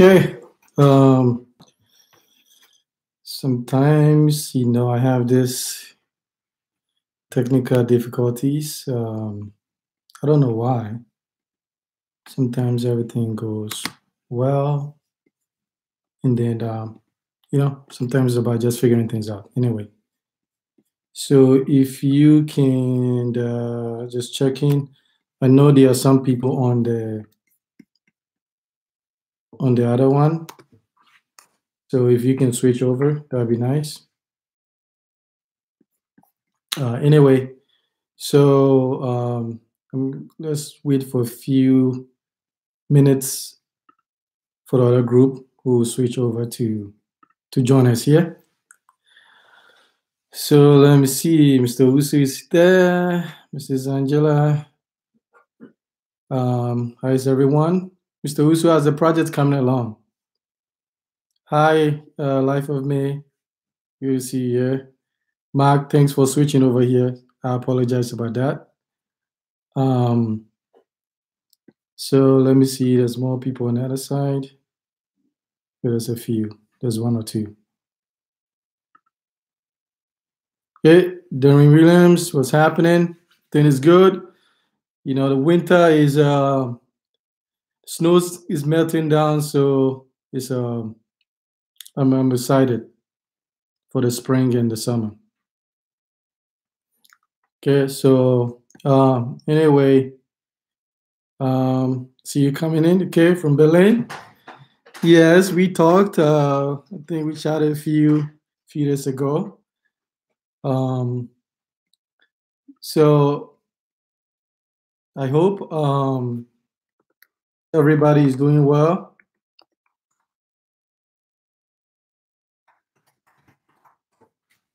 Okay. Um, Sometimes, I have this technical difficulties. I don't know why. Sometimes everything goes well, and then, sometimes it's about just figuring things out. Anyway, so if you can just check in, I know there are some people on the other one. So if you can switch over, that'd be nice. Anyway, so let's wait for a few minutes for the other group who will switch over to join us here. So let me see, Mr. Usu is there, Mrs. Angela. How is everyone? Mr. Usu, how's the project coming along? Hi, Life of Me. Good to see you here. Mark, thanks for switching over here. I apologize about that. So let me see, there's more people on the other side. There's a few. There's one or two. Okay, Darren Williams, what's happening? Thing is good. The winter is snow is melting down, so it's I'm excited for the spring and the summer. Okay, so anyway, see you coming in. Okay, from Berlin. Yes, we talked. I think we chatted a few days ago. So I hope everybody is doing well.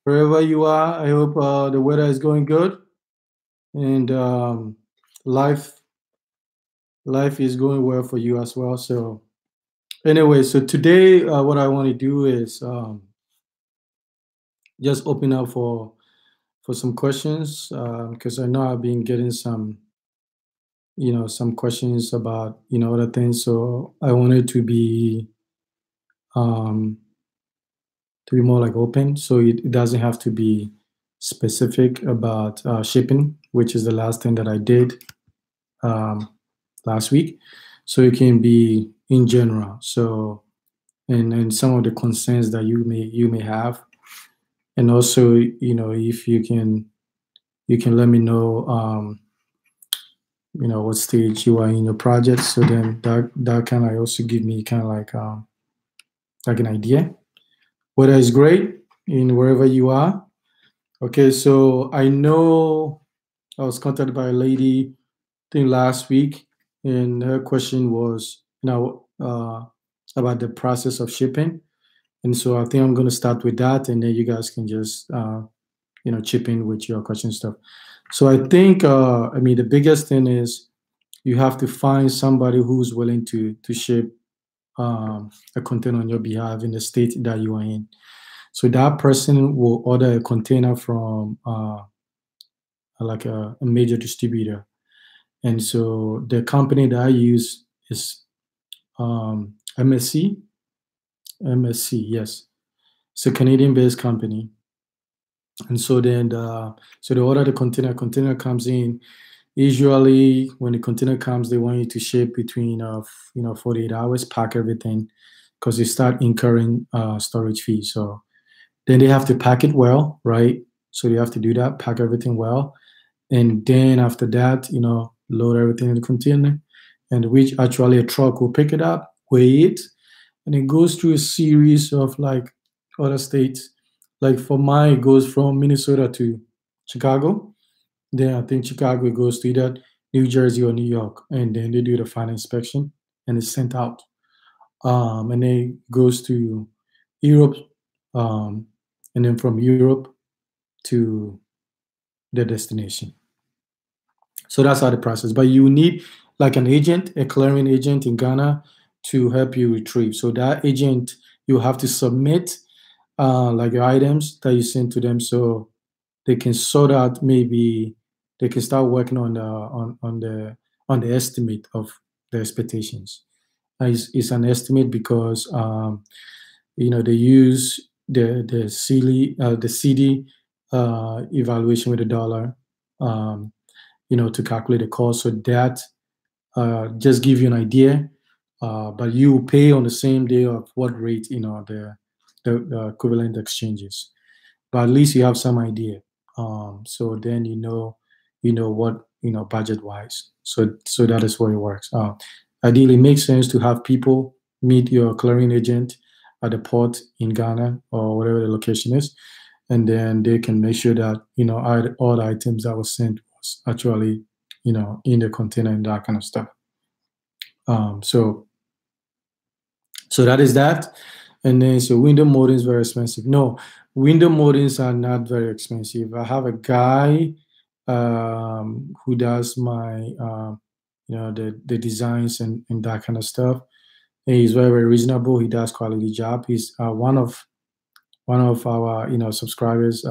Wherever you are, I hope the weather is going good, and life is going well for you as well. So anyway, so today what I want to do is just open up for some questions, because I know I've been getting some some questions about other things. So I wanted um, to be more like open, so it doesn't have to be specific about shipping, which is the last thing that I did last week. So it can be in general. So and some of the concerns that you may have, and also if you can let me know what stage you are in your project. So then that kind of also give me kind of like an idea whether it's great in wherever you are. Okay, so I know I was contacted by a lady, I think last week, and her question was about the process of shipping. And so I think I'm going to start with that, and then you guys can just chip in with your question stuff. So I think the biggest thing is you have to find somebody who's willing to ship a container on your behalf in the state that you are in. So that person will order a container from like a major distributor. And so the company that I use is MSC. MSC, yes. It's a Canadian-based company. And so then so they order the container comes in. Usually when the container comes, they want you to ship between 48 hours, pack everything, because they start incurring storage fees. So then they have to pack it well, right? So they have to do that, pack everything well. And then after that, load everything in the container, and which actually a truck will pick it up, weigh it, and it goes through a series of like other states. Like for mine, it goes from Minnesota to Chicago. Then I think Chicago goes to either New Jersey or New York, and then they do the final inspection, and it's sent out. And then it goes to Europe, and then from Europe to the destination. So that's how the process. But you need like an agent, a clearing agent in Ghana to help you retrieve. So that agent, you have to submit like your items that you send to them, so they can sort out. Maybe they can start working on the estimate of the expectations, is an estimate because they use the CD evaluation with the dollar, to calculate the cost. So that just give you an idea, but you pay on the same day of what rate the equivalent exchanges. But at least you have some idea. So then what budget wise. So that is where it works. Ideally, it makes sense to have people meet your clearing agent at the port in Ghana or whatever the location is, and then they can make sure that all the items that was sent was actually in the container and that kind of stuff. So that is that. And then so window molding is very expensive. No, window moldings are not very expensive. I have a guy who does my the designs and that kind of stuff. And he's very, very reasonable. He does quality job. He's one of our subscribers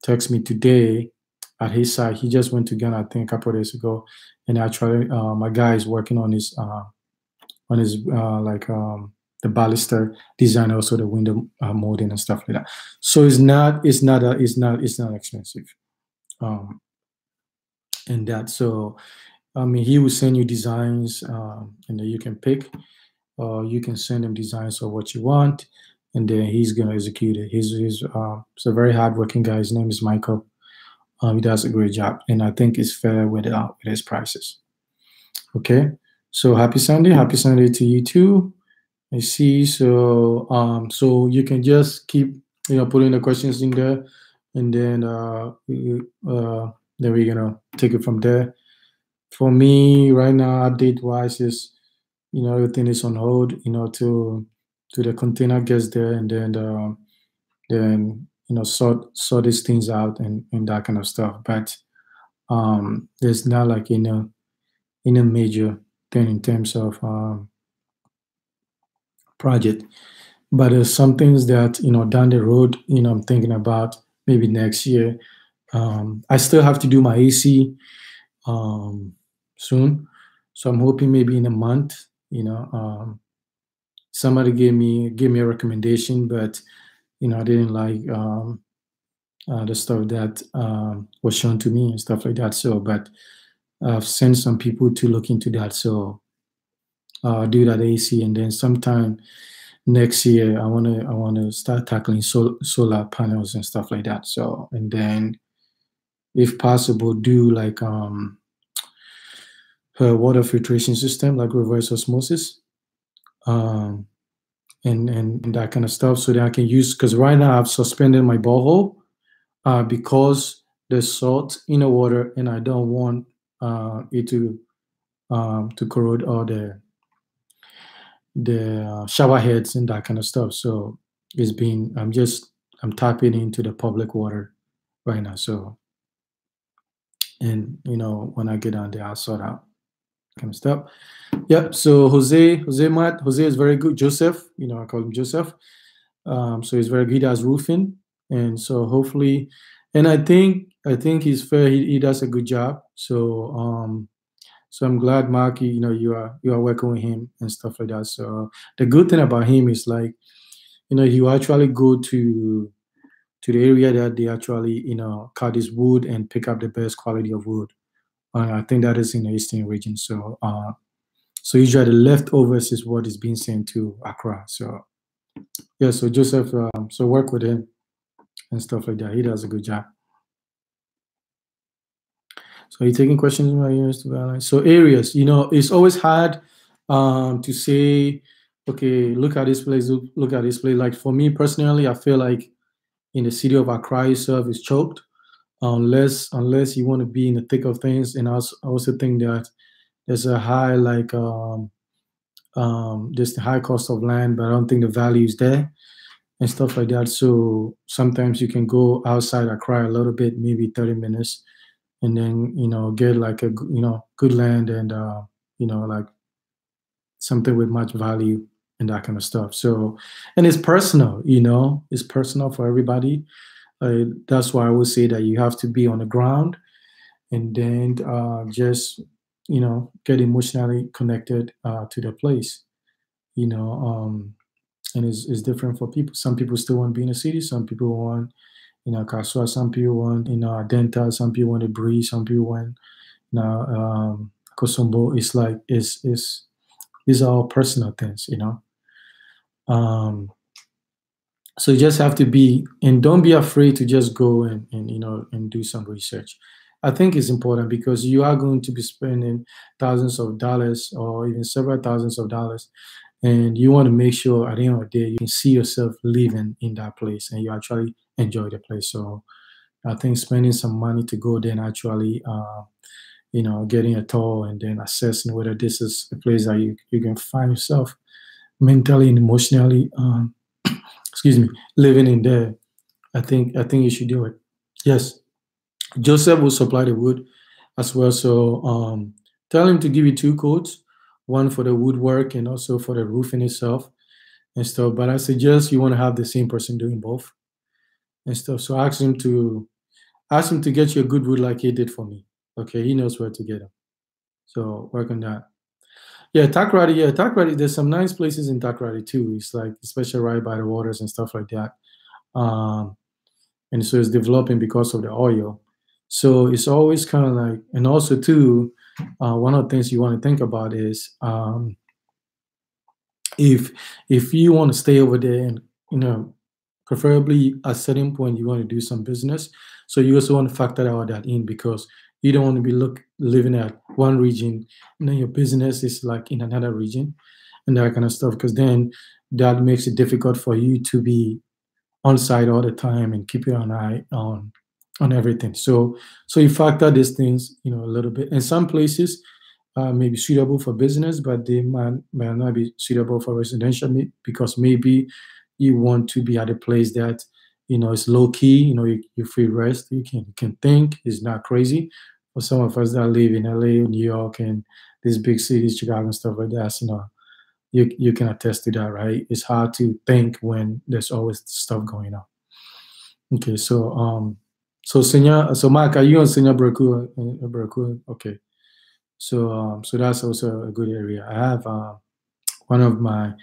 text me today at his site. He just went to Ghana, I think, a couple of days ago, and actually my guy is working on his the baluster design, also the window molding and stuff like that. So it's not expensive. And that, so I mean, he will send you designs, and then you can pick, or you can send him designs of what you want, and then he's gonna execute it. He's a very hardworking guy. His name is Michael. He does a great job, and I think it's fair with his prices. Okay, so happy Sunday to you too. I see. So so you can just keep putting the questions in there, and then then we're gonna take it from there. For me right now, update wise is everything is on hold to the container gets there, and then sort these things out and that kind of stuff. But there's not like a major thing in terms of project. But there's some things that down the road I'm thinking about maybe next year. I still have to do my AC soon, so I'm hoping maybe in a month. Somebody gave me a recommendation, but I didn't like the stuff that was shown to me and stuff like that. So, but I've sent some people to look into that. So do that AC, and then sometime next year I want to start tackling solar panels and stuff like that. So, and then if possible, do like a water filtration system, like reverse osmosis, and that kind of stuff, so that I can use, because right now I've suspended my borehole because there's salt in the water, and I don't want it to corrode all the shower heads and that kind of stuff. So I'm tapping into the public water right now. So, and when I get down there, I'll sort out kind of stuff. Yep. So Jose is very good. Joseph, I call him Joseph. So he's very good as roofing, and so hopefully, and I think he's fair. He does a good job. So so I'm glad, Mark, you are working with him and stuff like that. So the good thing about him is like, you actually go to the area that they actually cut this wood and pick up the best quality of wood. I think that is in the eastern region. So so usually the leftovers is what is being sent to Accra. So yeah, so Joseph, so work with him and stuff like that. He does a good job. So you're taking questions in my ears to balance. So areas, it's always hard to say, okay, look at this place, look at this place. Like for me personally, I feel like in the city of Accra itself is choked, unless you want to be in the thick of things. And I also think that there's a high there's the high cost of land, but I don't think the value is there and stuff like that. So sometimes you can go outside Accra a little bit, maybe 30 minutes, and then get like a good land and like something with much value and that kind of stuff. So, and it's personal, it's personal for everybody. That's why I would say that you have to be on the ground, and then just get emotionally connected to the place. You know, and it's different for people. Some people still want to be in the city. Some people want, Kasua. Some people want, Denta. Some people want to breeze. Some people want, Kosombo. It's like, it's these are all personal things, Um, so you just have to be, and don't be afraid to just go and do some research. I think it's important because you are going to be spending thousands of dollars or even several thousands of dollars, and you want to make sure at the end of the day you can see yourself living in that place and you actually enjoy the place. So I think spending some money to go there and actually getting a tour and then assessing whether this is a place that you can find yourself mentally and emotionally excuse me, living in there. I think you should do it. Yes. Joseph will supply the wood as well. So tell him to give you two quotes, one for the woodwork and also for the roofing itself and stuff. But I suggest you want to have the same person doing both and stuff. So ask him to get you a good wood like he did for me. Okay, he knows where to get them. So work on that. Yeah, Takrady. Yeah, Takrady. There's some nice places in Takrady too. It's like especially right by the waters and stuff like that. Um, and so it's developing because of the oil. So it's always kind of like, and also too, one of the things you want to think about is if you want to stay over there and preferably at a certain point you want to do some business, so you also want to factor all that in because you don't want to be living at one region and then your business is like in another region and that kind of stuff because then that makes it difficult for you to be on site all the time and keep an eye on everything. So you factor these things, a little bit. And some places may be suitable for business, but they might not be suitable for residential because maybe you want to be at a place that it's low key. You feel rest. You can think. It's not crazy. For some of us that live in LA, New York, and these big cities, Chicago and stuff like that, you can attest to that, right? It's hard to think when there's always stuff going on. Okay, so Mark, are you on Senya Baraku? Okay, so that's also a good area. I have one of my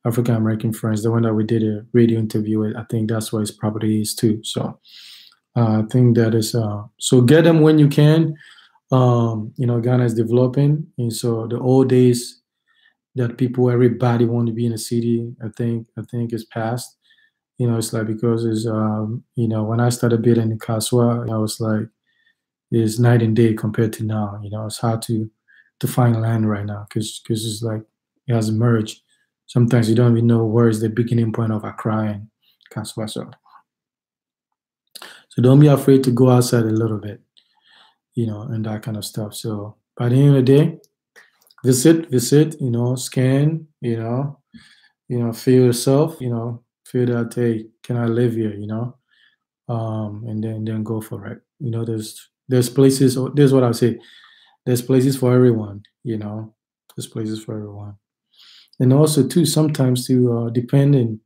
African American friends, the one that we did a radio interview with. I think that's where his property is too. So I think that is so get them when you can. Ghana is developing, and so the old days that everybody want to be in a city, I think is past. It's like because it's when I started building in Kaswa, I was like it's night and day compared to now. It's hard to find land right now because it's like it has merged. Sometimes you don't even know where is the beginning point of Accra and Kaswa. So don't be afraid to go outside a little bit, and that kind of stuff. So by the end of the day, visit, scan, feel yourself, feel that, hey, can I live here, and then go for it. There's places. This is what I say. There's places for everyone. There's places for everyone. And also too, sometimes to depending,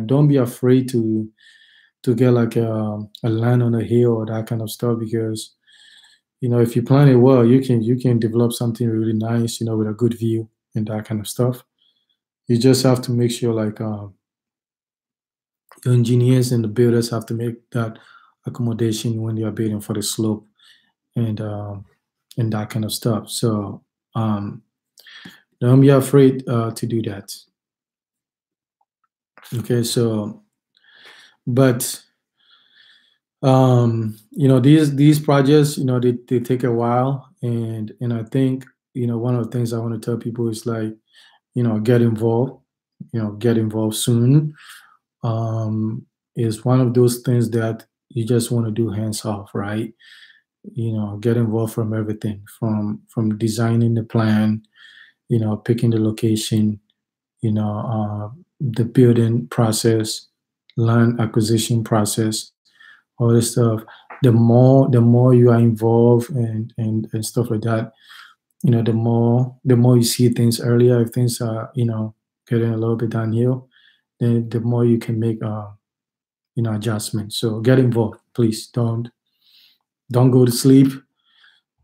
don't be afraid to get like a land on a hill or that kind of stuff because if you plan it well, you can develop something really nice, with a good view and that kind of stuff. You just have to make sure like the engineers and the builders have to make that accommodation when they are building for the slope and that kind of stuff. So don't be afraid to do that. Okay, so but these projects, they take a while, and I think one of the things I want to tell people is like get involved, get involved soon. Is one of those things that you just want to do hands off, right? Get involved from everything, from designing the plan, picking the location, the building process, land acquisition process, all this stuff. The more you are involved and stuff like that, the more you see things earlier. If things are getting a little bit downhill, then the more you can make adjustments. So get involved, please. Don't go to sleep.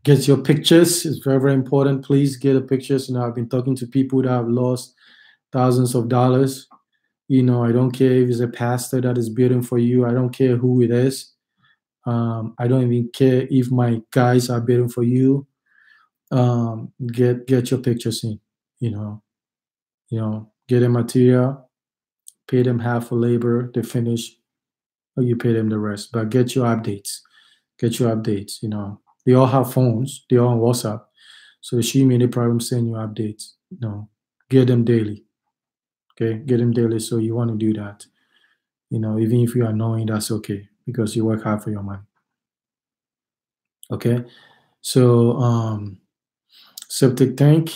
Get your pictures. It's very, very important. Please get the pictures. I've been talking to people that have lost thousands of dollars. I don't care if it's a pastor that is building for you. I don't care who it is. I don't even care if my guys are building for you. Get your pictures in. You know, get a material, pay them half for labor, they finish, or you pay them the rest. But get your updates. Get your updates. They all have phones. They all on WhatsApp. So it shouldn't be any problem sending you updates. Get them daily. Okay, get them daily. So you want to do that. Even if you are annoying, that's okay because you work hard for your money. Okay, so septic tank.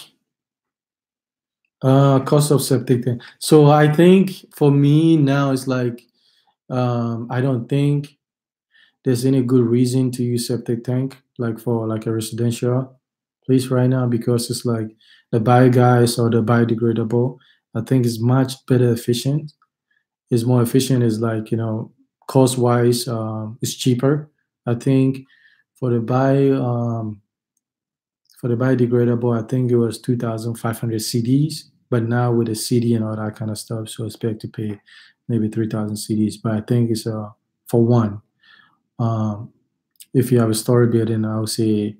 Cost of septic tank. So I think for me now it's like I don't think there's any good reason to use septic tank like for like a residential place right now because it's like the biogas or the biodegradable. I think it's much better efficient. It's more efficient. Is like cost wise, it's cheaper. I think for the biodegradable, I think it was 2,500 CDs, but now with the CD and all that kind of stuff, so I expect to pay maybe 3,000 CDs. But I think it's for one. If you have a story building, I would say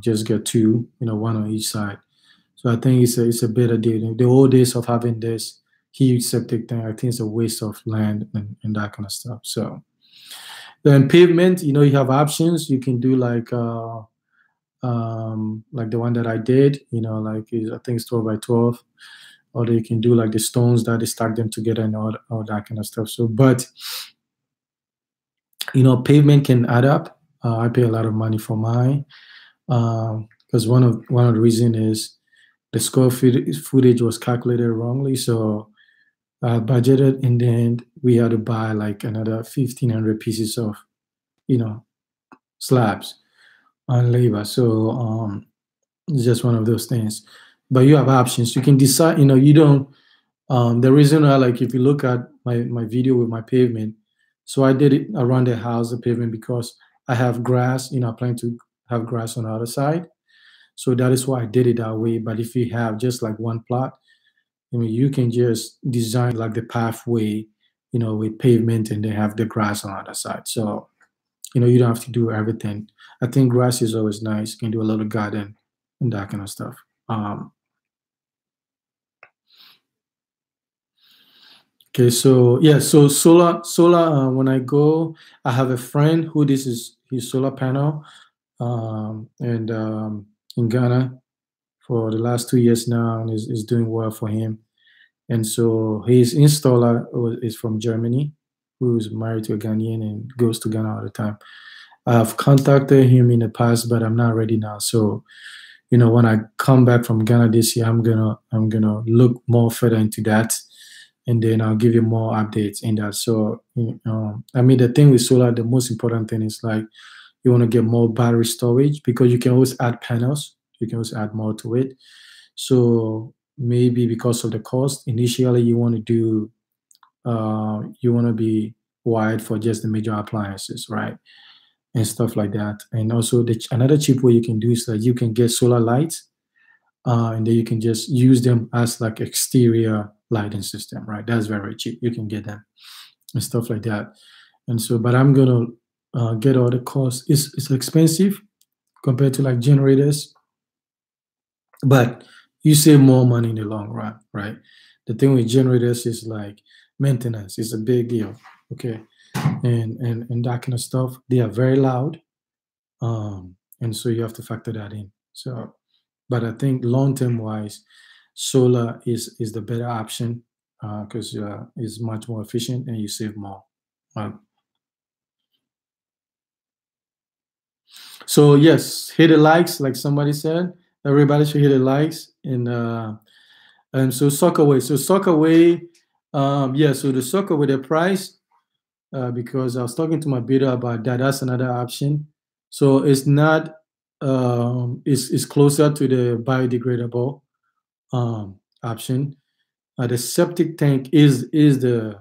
just get two, one on each side. So I think it's a better deal. The old days of having this huge septic tank, I think it's a waste of land and that kind of stuff. So then pavement, you have options. You can do like the one that I did, I think it's 12 by 12, or you can do like the stones that they stack them together and all that kind of stuff. So, but pavement can add up. I pay a lot of money for mine because one of the reason is the square footage was calculated wrongly. So I budgeted, and then we had to buy like another 1,500 pieces of slabs on labor. So it's just one of those things. But you have options. You can decide. You don't. The reason why, like, if you look at my video with my pavement, so I did it around the house, the pavement, because I have grass. I plan to have grass on the other side. So that is why I did it that way. But if you have just like one plot, you can just design like the pathway, with pavement, and they have the grass on the other side. So, you don't have to do everything. I think grass is always nice. You can do a little garden and that kind of stuff. Okay, so yeah, so solar. When I go, I have a friend who this is his solar panel, and in Ghana for the last 2 years now, and is doing well for him. And so his installer is from Germany, who's married to a Ghanaian and goes to Ghana all the time. I've contacted him in the past, but I'm not ready now. So, when I come back from Ghana this year, I'm gonna look more further into that, and then I'll give you more updates in that. So, I mean, the thing with solar, the most important thing is like you want to get more battery storage because you can always add panels. You can always add more to it. So maybe because of the cost, initially you want to do, you want to be wired for just the major appliances, right? And stuff like that. And also another cheap way you can do is that you can get solar lights, and then you can just use them as like exterior lighting system, right? That's very cheap. You can get them and stuff like that. And so, but I'm gonna get all the costs. It's expensive compared to like generators, but you save more money in the long run, right? The thing with generators is like maintenance is a big deal, okay, and that kind of stuff. They are very loud, and so you have to factor that in. So, but I think long term wise, solar is the better option because it's much more efficient and you save more. So yes, hit the likes, like somebody said. Everybody should hit the likes and so Sockaway. So Sockaway, yeah. So the Sockaway, the price, because I was talking to my bidder about that. That's another option. So it's not, it's closer to the biodegradable option. The septic tank is the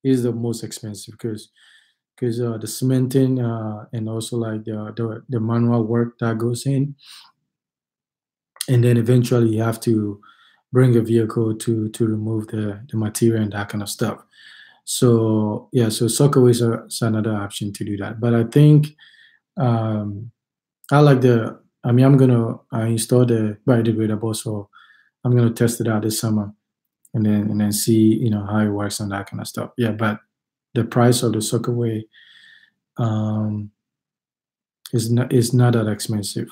most expensive because because the cementing and also like the manual work that goes in, and then eventually you have to bring a vehicle to remove the material and that kind of stuff. So yeah, so Sockaway is another option to do that. But I think um, I like the. I mean, I'm gonna install the biodegradable, so I'm gonna test it out this summer, and then see how it works and that kind of stuff. Yeah, but the price of the Sockaway um, is not that expensive.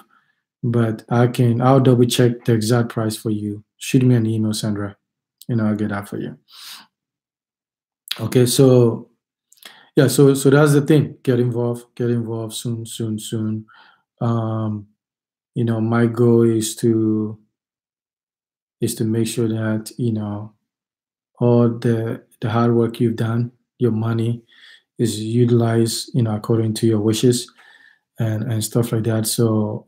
But I'll double check the exact price for you. Shoot me an email, Sandra, and I'll get that for you. Okay, so yeah, so that's the thing. Get involved soon, soon, soon. Um, my goal is to make sure that all the hard work you've done, your money is utilized, according to your wishes and stuff like that. So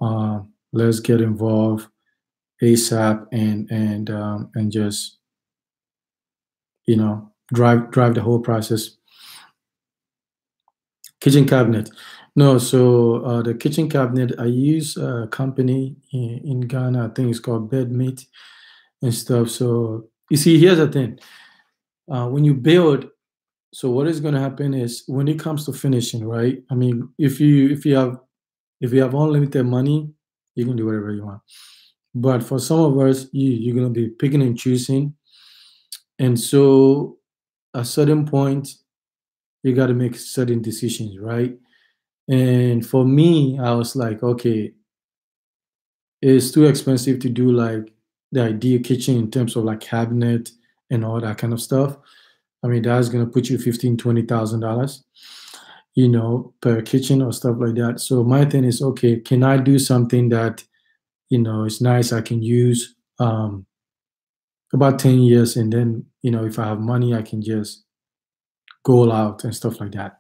let's get involved ASAP and just drive the whole process. Kitchen cabinet. No, so the kitchen cabinet, I use a company in Ghana. I think it's called Bedmate and stuff. So you see, here's the thing: when you build, so what is going to happen is when it comes to finishing, right? I mean, if you have unlimited money, you can do whatever you want. But for some of us, you're going to be picking and choosing, and so at a certain point, you got to make certain decisions, right? And for me, I was like, okay, it's too expensive to do like the ideal kitchen in terms of like cabinet and all that kind of stuff. I mean, that's gonna put you 15, $20,000, per kitchen or stuff like that. So my thing is, okay, can I do something that is nice? I can use about 10 years, and then if I have money, I can just go out and stuff like that.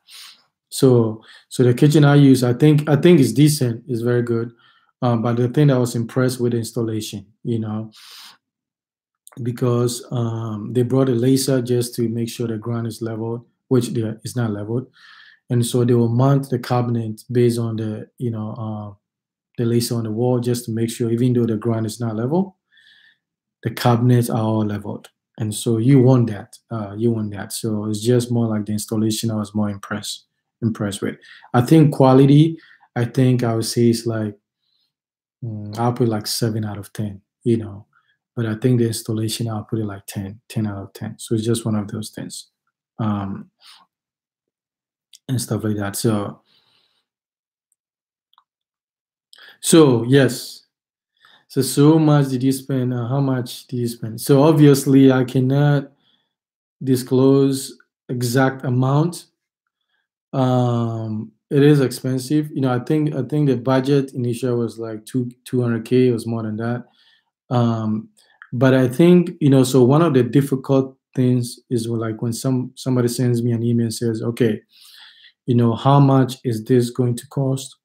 So the kitchen I use, I think is decent, is very good. But the thing I was impressed with the installation, because they brought a laser just to make sure the ground is leveled, which is not leveled, and so they will mount the cabinet based on the laser on the wall just to make sure, even though the ground is not level, the cabinets are all leveled. And so you want that. You want that. So it's just more like the installation I was more impressed with. I think quality, I think I would say it's like I'll put like 7 out of 10. But I think the installation I'll put it like 10 out of 10. So it's just one of those things. Um and stuff like that. So yes. So much did you spend? How much did you spend? So obviously I cannot disclose exact amount. It is expensive. I think the budget initial was like 200K. It was more than that. Um, but I think so one of the difficult things is like when somebody sends me an email and says, okay, how much is this going to cost?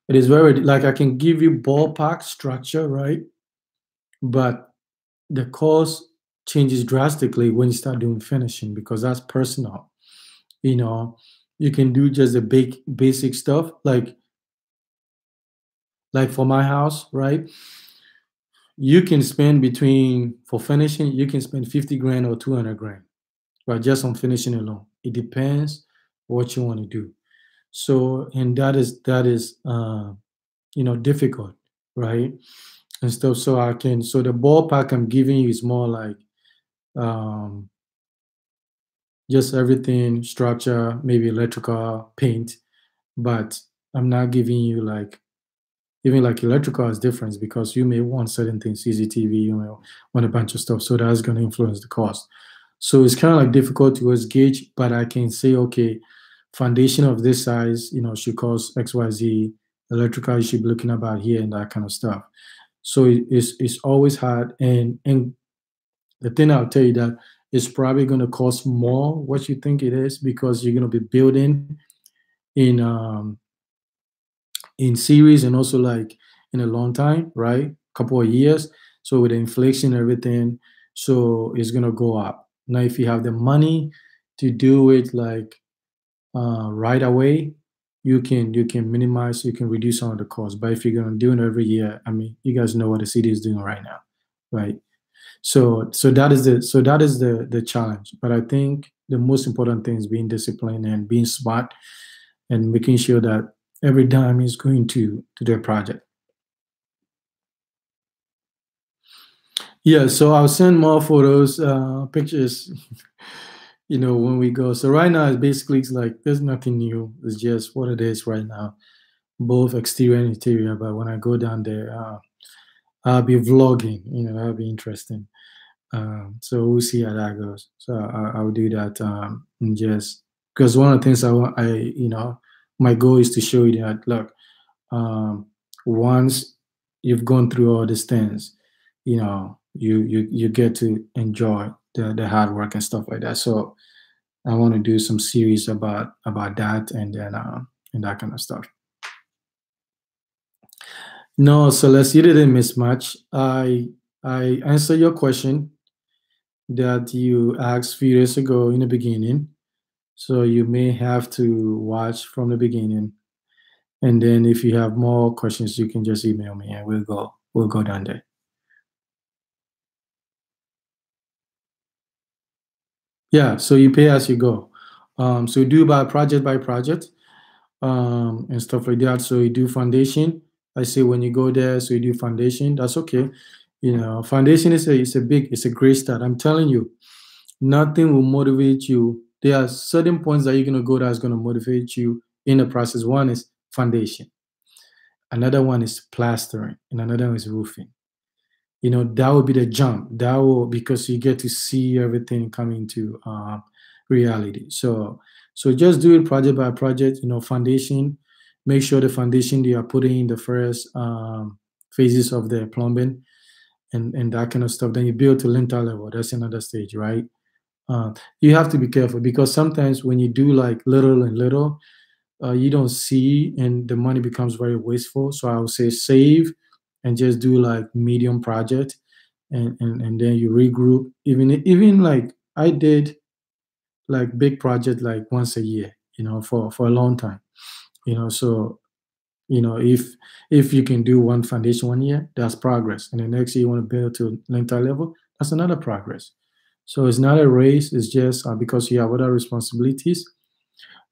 It is very like I can give you ballpark structure, right? But the cost changes drastically when you start doing finishing because that's personal. You know, you can do just the basic stuff like for my house, right? You can spend between for finishing, you can spend 50 grand or 200 grand, right? Just on finishing alone. It depends what you want to do. So, and that is difficult, right? And stuff. So the ballpark I'm giving you is more like um just everything, structure, maybe electrical, paint, but I'm not giving you like even like electrical is different because you may want certain things, CCTV, you may want a bunch of stuff, so that's going to influence the cost. So it's kind of like difficult to always gauge, but I can say, okay, foundation of this size, should cost XYZ, electrical you should be looking about here and that kind of stuff. So it's always hard, and the thing I'll tell you that it's probably going to cost more what you think it is because you're going to be building in series and also like in a long time, right? Couple of years. So with the inflation and everything, so it's going to go up. Now, if you have the money to do it like right away, you can minimize, you can reduce some of the costs. But if you're gonna do it every year, I mean, you guys know what the city is doing right now, right? So that is the challenge. But I think the most important thing is being disciplined and being smart and making sure that every dime is going to their project. Yeah, so I'll send more photos, pictures, when we go. So right now, it's like there's nothing new. It's just what it is right now, both exterior and interior. But when I go down there, I'll be vlogging. That'll be interesting. So we'll see how that goes. So I'll do that, and just because one of the things I want, my goal is to show you that look, um, once you've gone through all these things, you get to enjoy the hard work and stuff like that. So I want to do some series about that, and then and that kind of stuff. No, Celeste, you didn't miss much. I answered your question that you asked a few years ago in the beginning. So you may have to watch from the beginning. And then if you have more questions, you can just email me and we'll go down there. Yeah, so you pay as you go. So you do by project, and stuff like that. So you do foundation. I say when you go there, so you do foundation. That's okay. Foundation it's a great start. I'm telling you, nothing will motivate you. There are certain points that you're gonna go that's gonna motivate you in the process. One is foundation, another one is plastering, and another one is roofing. That will be the jump. That will because you get to see everything coming to reality. So just do it project by project. Foundation. Make sure the foundation you are putting in the first phases of the plumbing and that kind of stuff. Then you build to lintel level. That's another stage, right? Uh, you have to be careful because sometimes when you do like little and little, you don't see and the money becomes very wasteful. So I would say save and just do like medium project and then you regroup. Even like I did like big project like once a year, for a long time. So if you can do one foundation one year, that's progress. And the next year you want to build to lintel level, that's another progress. So it's not a race, it's just because you have other responsibilities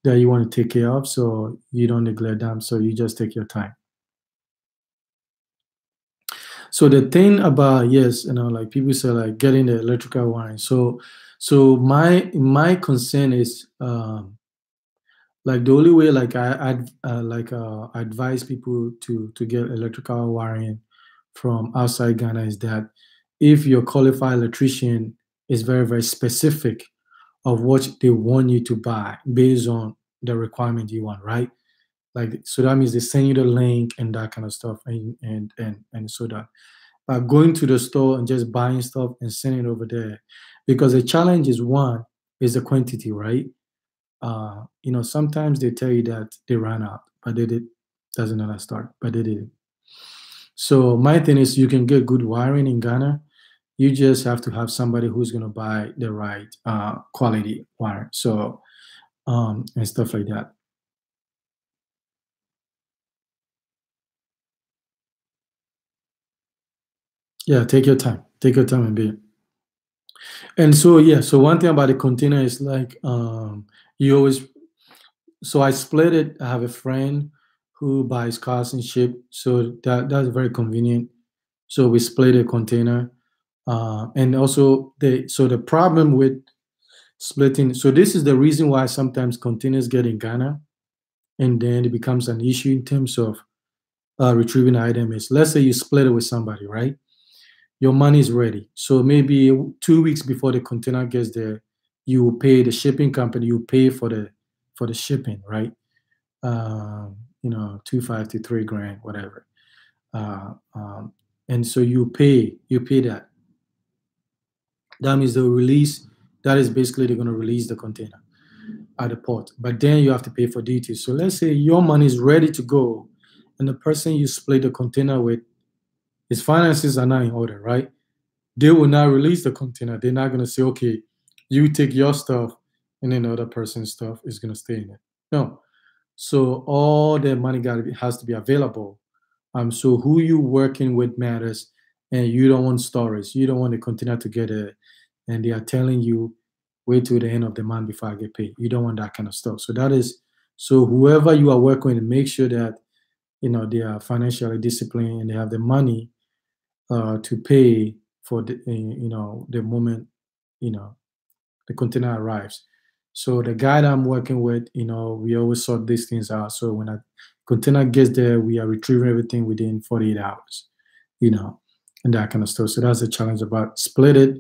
that you want to take care of, so you don't neglect them. So you just take your time. So the thing about yes, like people say like getting the electrical wiring. So my concern is like the only way like I advise people to get electrical wiring from outside Ghana is that if your qualified electrician is very very specific of what they want you to buy based on the requirement you want, right? Like so that means they send you the link and that kind of stuff, and so that going to the store and just buying stuff and sending it over there, because the challenge is one is the quantity, right? Sometimes they tell you that they ran out, but they did. That's another story, but they did. So my thing is, you can get good wiring in Ghana. You just have to have somebody who's gonna buy the right quality wire. So and stuff like that. Yeah, take your time. Take your time and be. And so yeah, so one thing about the container is like you always. So I split it. I have a friend who buys cars and ship, so that's very convenient. So we split a container, and also the problem with splitting. So this is the reason why sometimes containers get in Ghana, and then it becomes an issue in terms of retrieving the item. Is let's say you split it with somebody, right? Your money is ready. So maybe 2 weeks before the container gets there, you will pay the shipping company. You pay for the shipping, right? 2.5 to 3 grand, whatever. Uh, um, and so you pay that. That means they'll release. That is basically they're going to release the container at the port. But then you have to pay for duties. So let's say your money is ready to go, and the person you split the container with, his finances are not in order, right? They will not release the container. They're not going to say, okay, you take your stuff, and then the other person's stuff is going to stay in it. No. So all the money has to be available. So who you working with matters, and you don't want storage. You don't want to continue to get it, and they are telling you wait till the end of the month before I get paid. You don't want that kind of stuff. So that is so whoever you are working with, make sure that they are financially disciplined and they have the money to pay for the moment you know the container arrives. So the guy that I'm working with, we always sort these things out. So when a container gets there, we are retrieving everything within 48 hours, you know, and that kind of stuff. So that's the challenge about split it,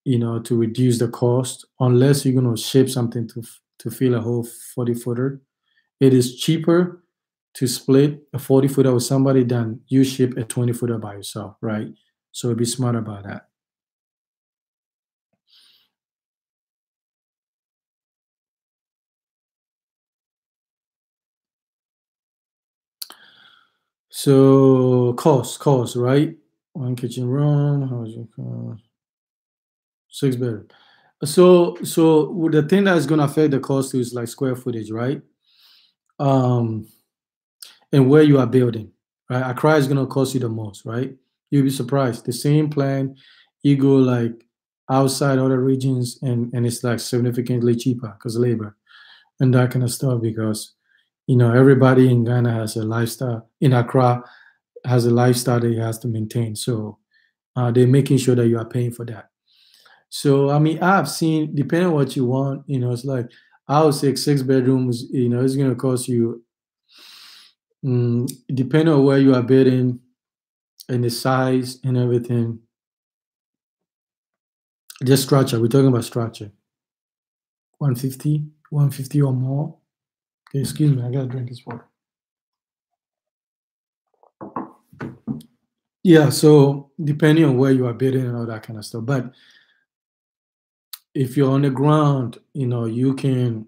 to reduce the cost. Unless you're gonna ship something to fill a whole 40 footer, it is cheaper to split a 40 footer with somebody than you ship a 20 footer by yourself, right? So be smart about that. So cost, right? One kitchen room, how's your cost? 6 bedroom. So the thing that's gonna affect the cost is like square footage, right? Um, and where you are building, right? Accra is gonna cost you the most, right? You'll be surprised. The same plan, you go like outside other regions, and it's like significantly cheaper because labor and that kind of stuff. Because everybody in Ghana has a lifestyle. In Accra, has a lifestyle that he has to maintain. So they're making sure that you are paying for that. So I mean, I've seen depending on what you want, it's like I would say 6 bedrooms, it's gonna cost you depending on where you are bidding and the size and everything. Just structure. We're talking about structure. 150, 150 or more. Okay, excuse me, I gotta drink this water. Yeah, so depending on where you are bidding and all that kind of stuff. But if you're on the ground, you can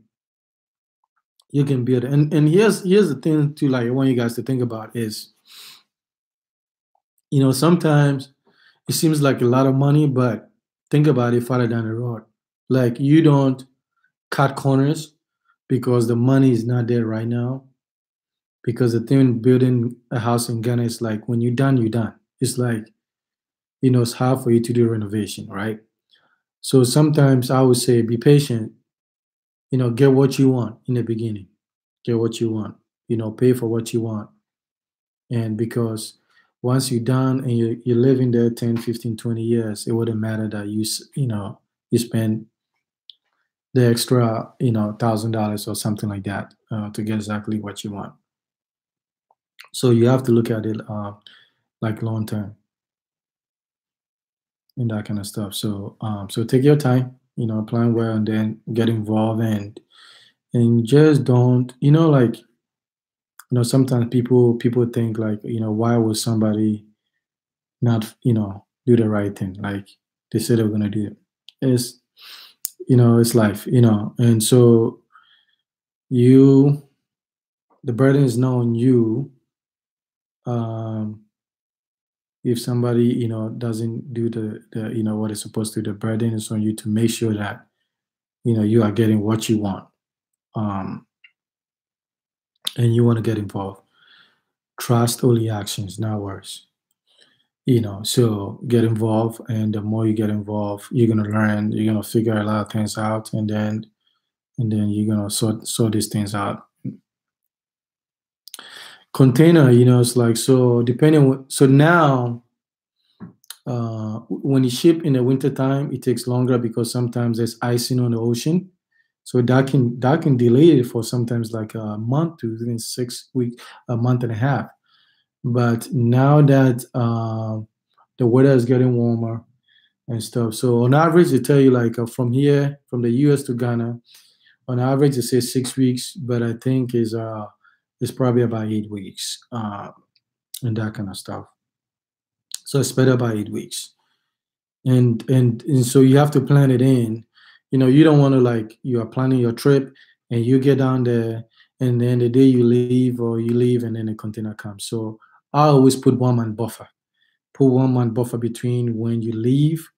build it. And here's the thing too, like I want you guys to think about is, sometimes it seems like a lot of money, but think about it farther down the road. Like you don't cut corners because the money is not there right now. Because the thing building a house in Ghana is like when you're done, you're done. It's like, it's hard for you to do renovation, right? So sometimes I would say be patient, get what you want in the beginning. Get what you want, pay for what you want. And because once you're done and you're living there 10, 15, 20 years, it wouldn't matter that you spend the extra, $1,000 or something like that to get exactly what you want. So you have to look at it like long term and that kind of stuff. So take your time, plan well, and then get involved and just don't, like, sometimes people think like, why would somebody not, do the right thing? Like they said they were gonna do it. It's it's life, and so you the burden is not on you. Um, if somebody doesn't do the what it's supposed to, the burden is on you to make sure that you are getting what you want, um, and you want to get involved. Trust only actions, not words. So get involved, and the more you get involved, you're gonna learn, you're gonna figure a lot of things out, and then you're gonna sort these things out. Container, it's like, so depending so now when you ship in the winter time, it takes longer because sometimes there's icing on the ocean. So that can delay it for sometimes like a month to even 6 weeks, a month and a half. But now that the weather is getting warmer and stuff, so on average, they tell you like from here, from the US to Ghana, on average, they say 6 weeks, but I think is probably about 8 weeks, and that kind of stuff. So it's better by 8 weeks, and so you have to plan it in. You don't want to, like, you are planning your trip and you get down there, and then the day you leave, or you leave and then a container comes. So I always put 1 month buffer. Put 1 month buffer between when you leave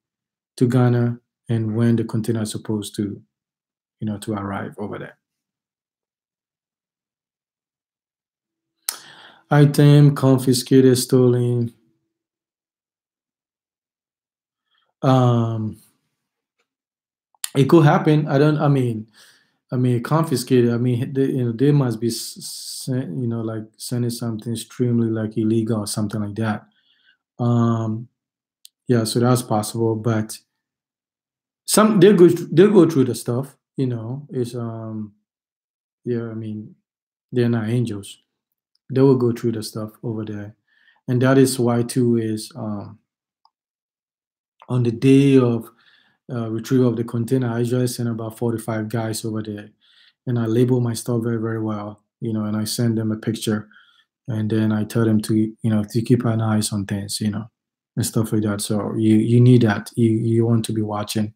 to Ghana and when the container is supposed to arrive over there. Item confiscated, stolen. Um, it could happen. I mean, confiscated. I mean, they must be, like sending something extremely like illegal or something like that. Um, yeah, so that's possible. But some they go through the stuff. It's yeah. I mean, they're not angels. They will go through the stuff over there, and that is why too is on the day of retrieval of the container, I usually send about 45 guys over there, and I label my stuff very very well. And I send them a picture, and then I tell them to keep an eye on things, and stuff like that. So you need that. You want to be watching.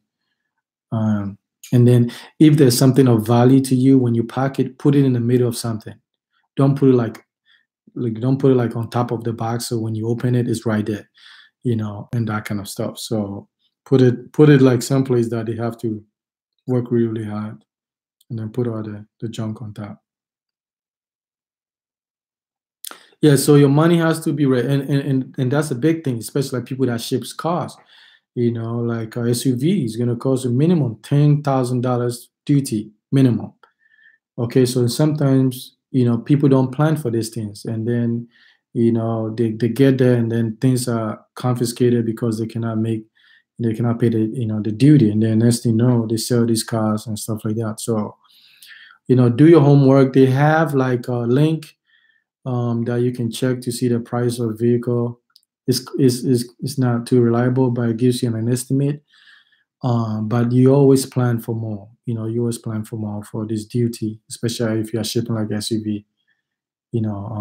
Um, and then if there's something of value to you when you pack it, put it in the middle of something. Don't put it like don't put it like on top of the box so when you open it, it's right there, and that kind of stuff. So put it like someplace that they have to work really hard, and then put all the junk on top. Yeah, so your money has to be right, and that's a big thing, especially like people that ships cars. Like a SUV is gonna cost a minimum $10,000 duty minimum. Okay, so sometimes people don't plan for these things, and then they get there, and then things are confiscated because they cannot pay the duty, and then next thing you know, they sell these cars and stuff like that. So do your homework. They have like a link that you can check to see the price of vehicle. It's not too reliable, but it gives you an estimate. But you always plan for more. You always plan for more for this duty, especially if you are shipping like SUV.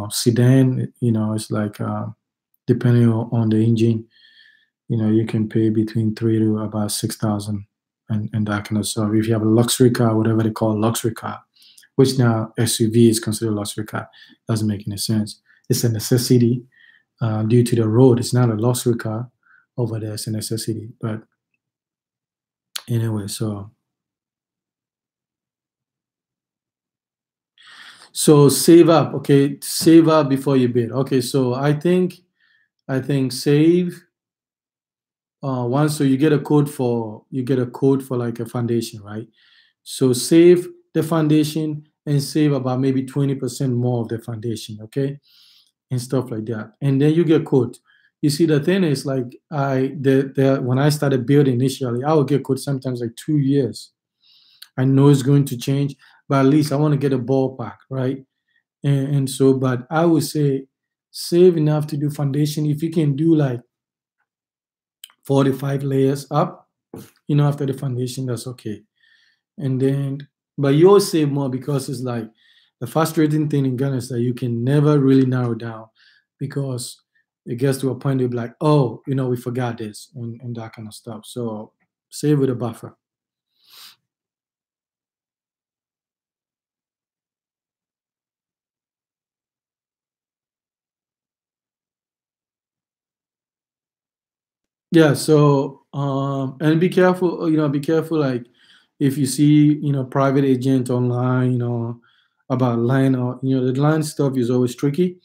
Sedan. It's like depending on the engine. You can pay between 3 to about 6,000, and that kind of stuff. If you have a luxury car, whatever they call a luxury car, which now SUV is considered a luxury car, doesn't make any sense. It's a necessity due to the road. It's not a luxury car over there. It's a necessity. But anyway, so save up. Okay, save up before you bid. Okay, so I think save once, so you get a code for like a foundation, right? So save the foundation and save about maybe 20% more of the foundation, okay, and stuff like that, and then you get code. You see, the thing is like when I started building initially, I would get code sometimes like 2 years. I know it's going to change, but at least I want to get a ballpark, right? And so, but I would say save enough to do foundation. If you can do like 45 layers up, after the foundation, that's okay. And then, but you always save more because it's like the frustrating thing in Ghana is that you can never really narrow down because it gets to a point you'll be like, oh, we forgot this and that kind of stuff. So save with a buffer. Yeah, so and be careful, be careful like if you see, private agent online, about line, or the line stuff is always tricky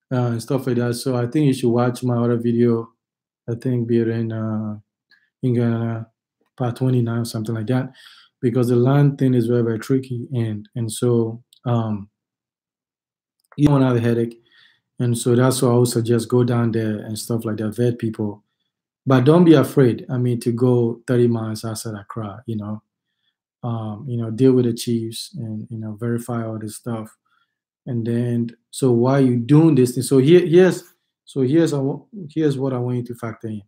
and stuff like that. So I think you should watch my other video. I think be it in Ghana, part 29 or something like that, because the line thing is very very tricky, and so you don't want to have a headache, and so that's why I would suggest go down there and stuff like that, vet people. But don't be afraid. I mean, to go 30 miles outside Accra, deal with the chiefs and verify all this stuff. And then, so while you doing this thing, so here's what I want you to factor in.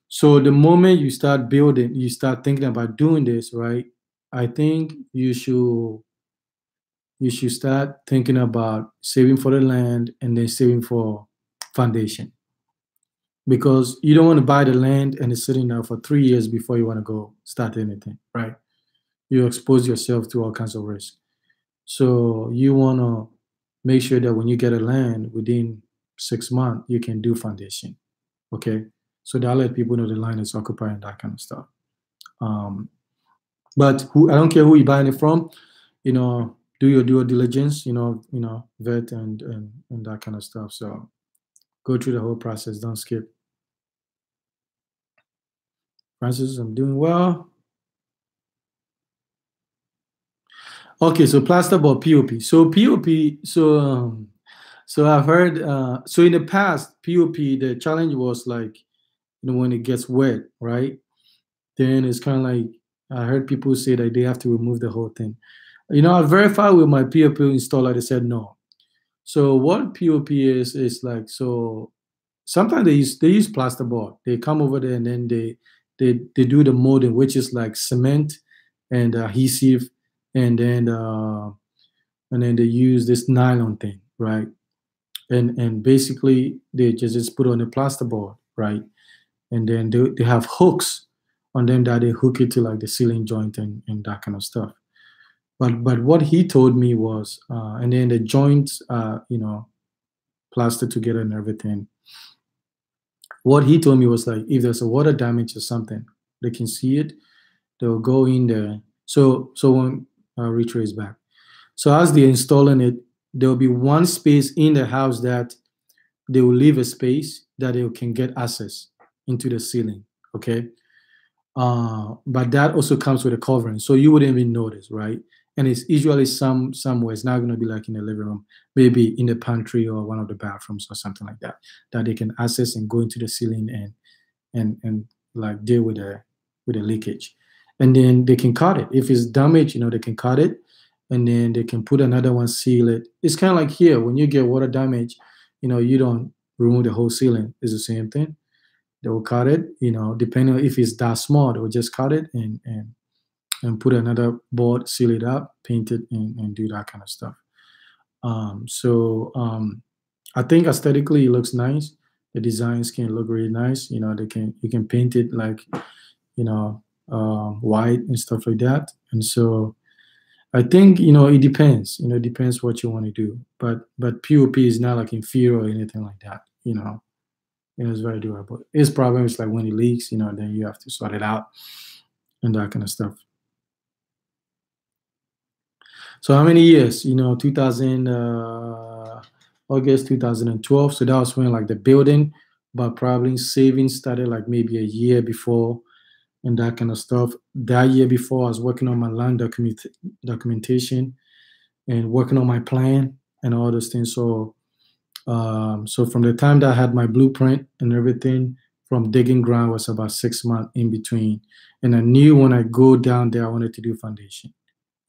So the moment you start building, you start thinking about doing this, right? I think you should start thinking about saving for the land and then saving for foundation, because you don't want to buy the land and it's sitting there for 3 years before you want to go start anything, right? You expose yourself to all kinds of risk. So you want to make sure that when you get a land within 6 months, you can do foundation. Okay. So that let people know the land is occupied and that kind of stuff. Um, but I don't care who you're buying it from, do your due diligence, vet and that kind of stuff. So go through the whole process. Don't skip. Francis, I'm doing well. Okay, so plasterboard POP. So POP. So I've heard. So in the past, POP, the challenge was like, when it gets wet, right? Then it's kind of like, I heard people say that they have to remove the whole thing. I verified with my POP installer. They said no. So what POP is like, so sometimes they use plasterboard. They come over there and then they do the molding, which is like cement and adhesive, and then they use this nylon thing, right? And basically they just put on a plasterboard, right? And then they have hooks on them that they hook it to like the ceiling joint and that kind of stuff. But what he told me was, and then the joints, plastered together and everything. What he told me was like, if there's a water damage or something, they can see it. They'll go in there. So when retrace back. So as they're installing it, there'll be one space in the house that they will leave a space that they can get access into the ceiling. Okay. But that also comes with a covering, so you wouldn't even notice, right? And it's usually somewhere. It's not going to be like in the living room, maybe in the pantry or one of the bathrooms or something like that, that they can access and go into the ceiling and like deal with the leakage. And then they can cut it if it's damaged. They can cut it, and then they can put another one, seal it. It's kind of like here when you get water damage, you don't remove the whole ceiling. It's the same thing. They will cut it, depending on if it's that small, they will just cut it and put another board, seal it up, paint it, and do that kind of stuff. I think aesthetically it looks nice. The designs can look really nice. You can paint it like, white and stuff like that. And so I think, it depends. It depends what you want to do. But POP is not like inferior or anything like that. It's very durable. Its problem is like when it leaks, then you have to sort it out and that kind of stuff. So how many years? 2000 August 2012. So that was when like the building, but probably saving started like maybe a year before and that kind of stuff. That year before, I was working on my land documentation and working on my plan and all those things. So from the time that I had my blueprint and everything, from digging ground was about 6 months in between. And I knew when I go down there, I wanted to do foundation.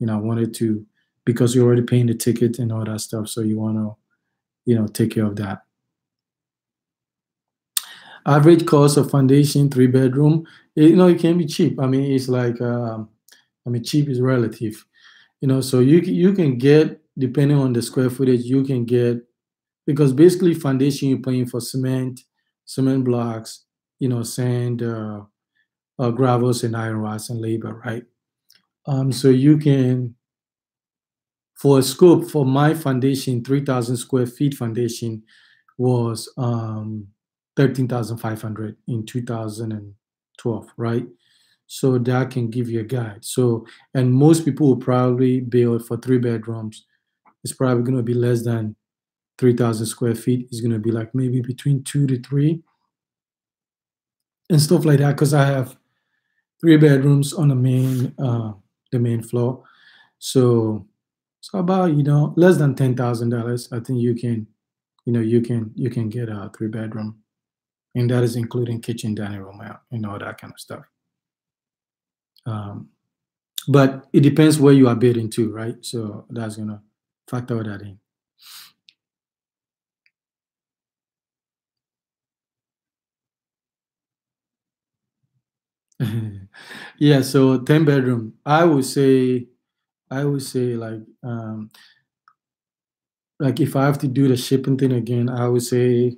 I wanted to, because you're already paying the ticket and all that stuff. So you want to, take care of that. Average cost of foundation, 3-bedroom, it can be cheap. I mean, it's like, cheap is relative. So you can get, depending on the square footage, you can get, because basically foundation you're paying for cement blocks, sand, gravels and iron rods and labor, right? So you can, for a scope, for my foundation, 3,000 square feet foundation was 13,500 in 2012, right? So that can give you a guide. So, and most people will probably build for 3 bedrooms. It's probably going to be less than 3,000 square feet. Is going to be like maybe between 2 to 3 and stuff like that. Because I have 3 bedrooms on the main floor. So about less than $10,000. I think you can get a 3-bedroom, and that is including kitchen, dining room, and all that kind of stuff. But it depends where you are bidding to, right? So that's gonna factor that in. Yeah, so 10-bedroom. I would say like if I have to do the shipping thing again, I would say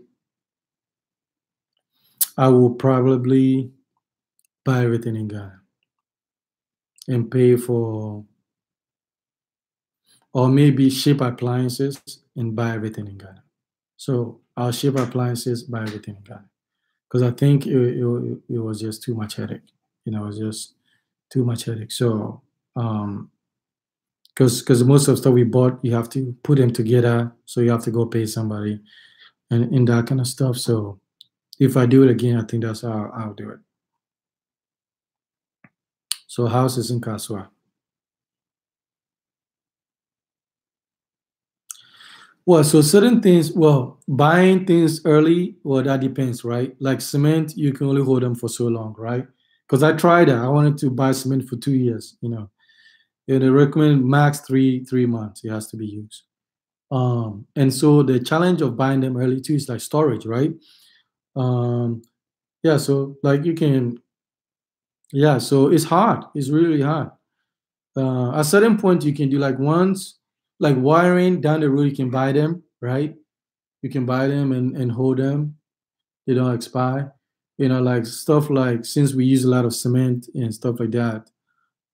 I will probably buy everything in Ghana and pay for, or maybe ship appliances and buy everything in Ghana. So I'll ship appliances, buy everything in Ghana, because I think it was just too much headache. It was just too much headache. So because most of the stuff we bought, you have to put them together, so you have to go pay somebody and that kind of stuff. So if I do it again, I think that's how I'll do it. So houses in Kaswa. Well, so certain things, well, buying things early, well, that depends, right? Like cement, you can only hold them for so long, right? Because I tried that. I wanted to buy cement for 2 years, and they recommend max three months it has to be used. And so the challenge of buying them early too is like storage, right? Um, yeah, so like you can, yeah, so it's hard. It's really hard. At a certain point, you can do like once, like wiring down the road, you can buy them, right? You can buy them and hold them. They don't expire. Like stuff like since we use a lot of cement and stuff like that.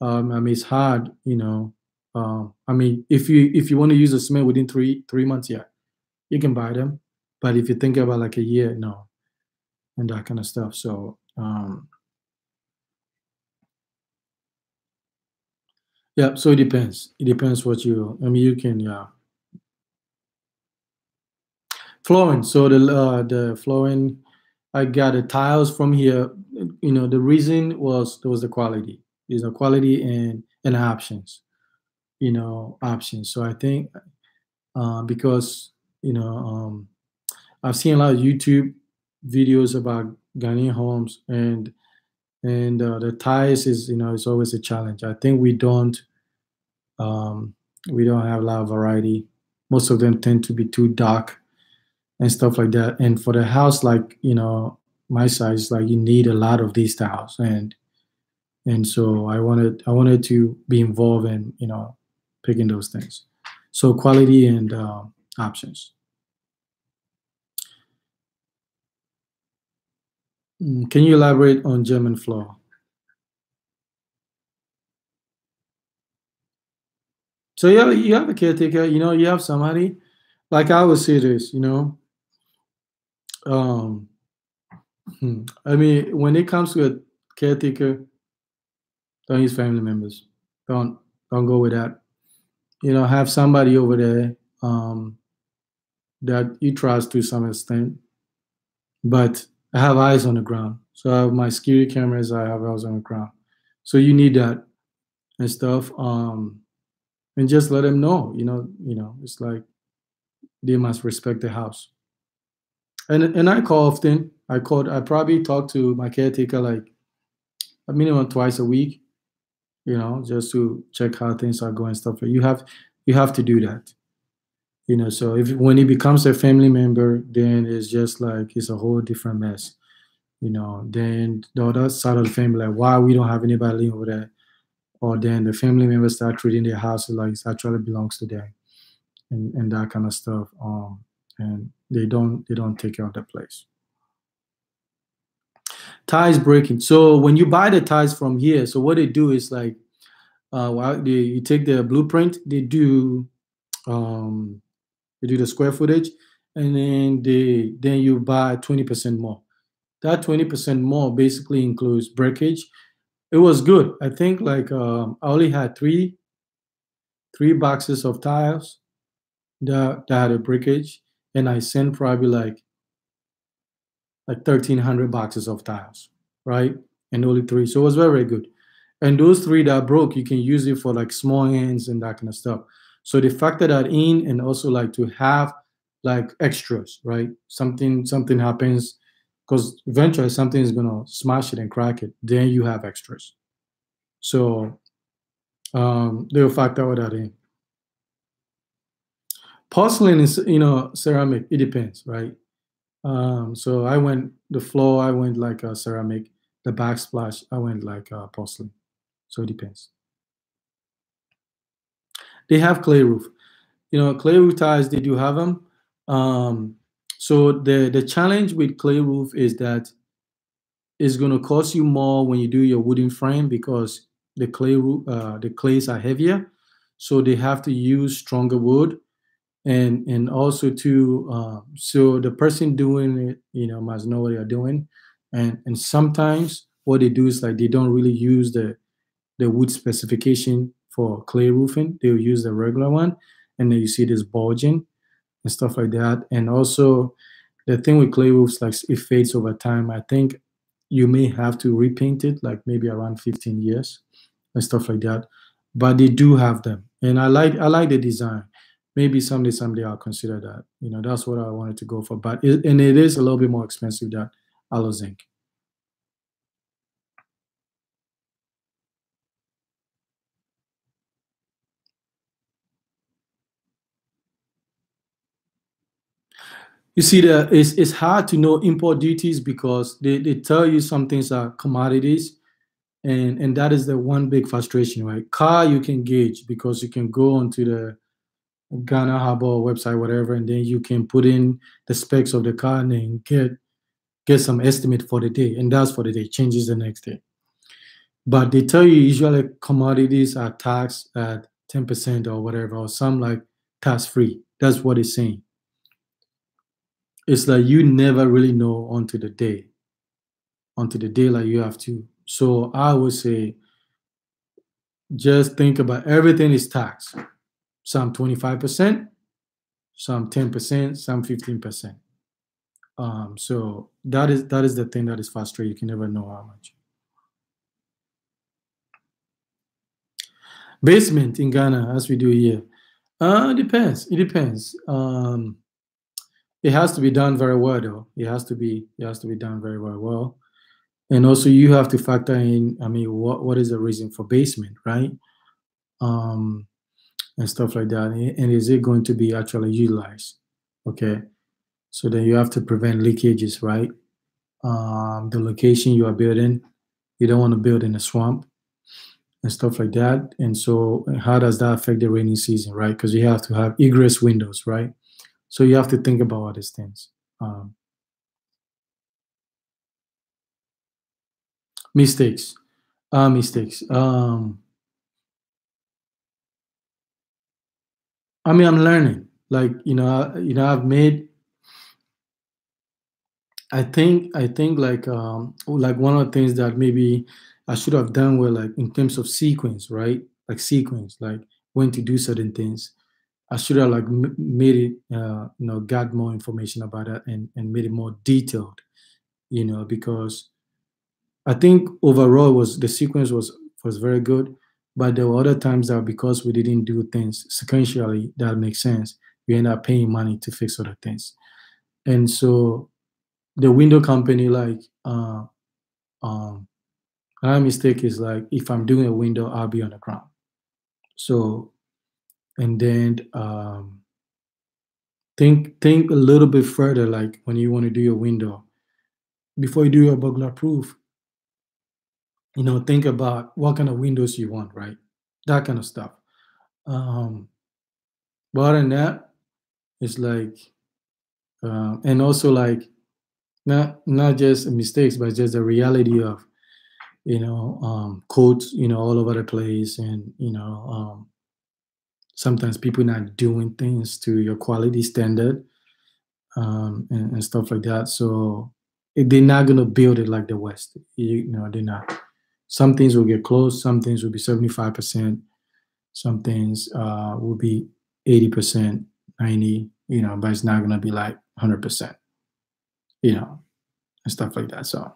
I mean, it's hard. I mean, if you want to use a cement within three months, yeah, you can buy them. But if you think about like a year, no, and that kind of stuff. So yeah, so it depends. It depends what you. I mean, you can, yeah. Flooring. So the flooring, I got the tiles from here. The reason was there was the quality. There's a quality and options. Options. So I think because I've seen a lot of YouTube videos about Ghanaian homes and the ties is it's always a challenge. I think um, we don't have a lot of variety. Most of them tend to be too dark and stuff like that. And for the house, like my size, like you need a lot of these styles, and so I wanted to be involved in picking those things. So quality and options. Can you elaborate on German floor? So you have a caretaker. You have somebody. Like I would say this. Um, I mean, when it comes to a caretaker, don't use family members. Don't go with that. Have somebody over there that you trust to some extent. But I have eyes on the ground. So I have my security cameras. I have eyes on the ground. So you need that and stuff. And just let them know. It's like they must respect the house. And I call often. I probably talk to my caretaker like a minimum twice a week. Just to check how things are going, stuff. You have to do that. So if when he becomes a family member, then it's just like it's a whole different mess. Then the other side of the family, like why we don't have anybody living over there, or then the family members start treating their house like it actually belongs to them, and that kind of stuff. And they don't take care of the place. Ties breaking. So when you buy the ties from here, so what they do is like, you take the blueprint, um, they do the square footage, and then you buy 20% more. That 20% more basically includes breakage. It was good. I think like I only had three boxes of tiles that had a breakage, and I sent probably like 1,300 boxes of tiles, right? And only three. So it was very, very good. And those three that broke, you can use it for like small ends and that kind of stuff. So they factor that in, and also like to have like extras, right? Something happens because eventually something is gonna smash it and crack it. Then you have extras. So they'll factor all that in. Porcelain is ceramic. It depends, right? So I went the floor. I went like a ceramic. The backsplash. I went like porcelain. So it depends. They have clay roof. Clay roof ties. They do have them. Um, so the challenge with clay roof is that it's going to cost you more when you do your wooden frame because the clays are heavier. So they have to use stronger wood, and also to so the person doing it must know what they're doing, and sometimes what they do is like they don't really use the wood specification for clay roofing, they'll use the regular one, and then you see this bulging and stuff like that. And also, the thing with clay roofs, like it fades over time. I think you may have to repaint it, like maybe around 15 years and stuff like that. But they do have them, and I like the design. Maybe someday I'll consider that. That's what I wanted to go for. But it is a little bit more expensive than aloe zinc. You see, it's hard to know import duties because they tell you some things are commodities, and that is the one big frustration, right? Car you can gauge because you can go onto the Ghana Harbor website, whatever, and then you can put in the specs of the car and then get some estimate for the day, and that's for the day. Changes the next day. But they tell you usually commodities are taxed at 10% or whatever, or some like tax free. That's what it's saying. It's like you never really know until the day like you have to. So I would say just think about everything is taxed. Some 25%, some 10%, some 15%. So that is the thing that is frustrating. You can never know how much. Basement in Ghana, as we do here. It depends. It depends. It has to be done very well, though. It has to be done very, very well. And also, you have to factor in. I mean, what is the reason for basement, right? Um, and stuff like that. And is it going to be actually utilized? Okay. So then you have to prevent leakages, right? The location you are building, you don't want to build in a swamp and stuff like that. And so, how does that affect the rainy season, right? Because you have to have egress windows, right? So you have to think about all these things. Um, mistakes, mistakes. I mean, I'm learning. Like I've made. I think like one of the things that maybe I should have done were like in terms of sequence, right? Like sequence, like when to do certain things. I should have like made it, got more information about it and made it more detailed, because I think overall was the sequence was very good, but there were other times that because we didn't do things sequentially that makes sense, we end up paying money to fix other things. And so the window company, like, um, my mistake is like if I'm doing a window, I'll be on the ground. So and then think a little bit further, like when you want to do your window before you do your burglar proof. Think about what kind of windows you want, right? That kind of stuff. Um, but other than that, it's like, and also like not just mistakes, but just the reality of codes, all over the place, and sometimes people not doing things to your quality standard, and stuff like that. So they're not gonna build it like the West. They're not. Some things will get close. Some things will be 75%. Some things will be 80%, 90. But it's not gonna be like 100%. And stuff like that. So.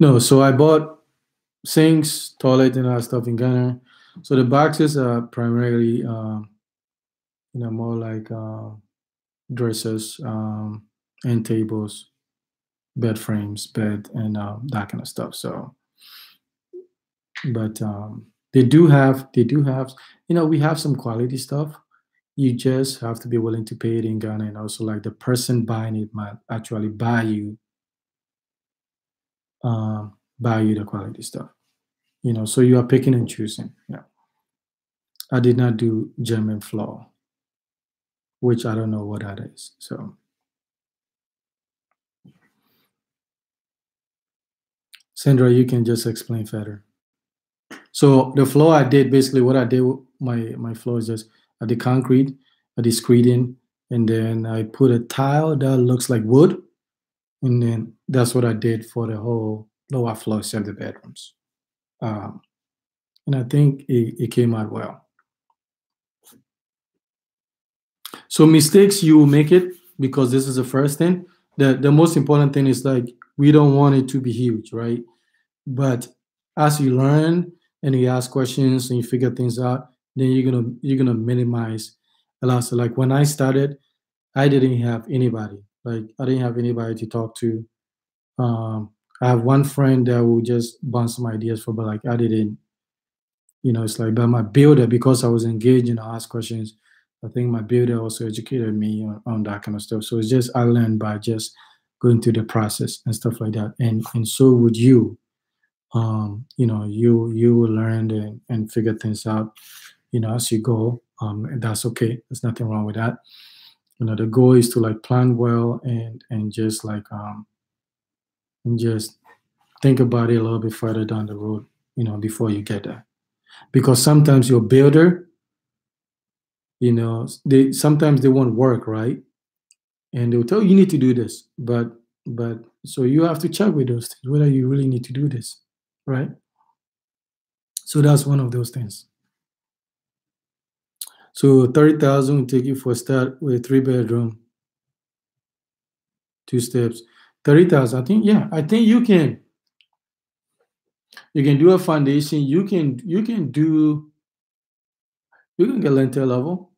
No, so I bought sinks, toilet, and other stuff in Ghana. So the boxes are primarily, more like dressers, end tables, bed frames, bed, and that kind of stuff. So, but they do have, we have some quality stuff. You just have to be willing to pay it in Ghana, and also like the person buying it might actually buy you the quality stuff. So you are picking and choosing. Yeah. I did not do German floor, which I don't know what that is. So, Sandra, you can just explain further. So the floor I did, basically what I did, my floor is just I did concrete, I did screeding, and then I put a tile that looks like wood, And then that's what I did for the whole lower floor except the bedrooms. Um, and I think it came out well. So mistakes you will make it because this is the first thing. The most important thing is like we don't want it to be huge, right? But as you learn and you ask questions and you figure things out, then you're gonna minimize a lot. So like when I started, I didn't have anybody. Like I didn't have anybody to talk to. Um, I have one friend that will just bounce some ideas for, but like I didn't, it's like, but my builder, because I was engaged and I asked questions, I think my builder also educated me on that kind of stuff. So it's just, I learned by just going through the process and stuff like that. And so would you. You will learn and figure things out, as you go. And that's okay. There's nothing wrong with that. The goal is to like plan well and just like and just think about it a little bit further down the road, before you get there. Because sometimes your builder, they sometimes they won't work, right? And they'll tell you, you need to do this. But so you have to check with those things, whether you really need to do this, right? So that's one of those things. So 30,000 will take you for a start with a 3 bedroom, 2 steps. 30,000, I think, yeah, I think you can do a foundation. You can get lintel level.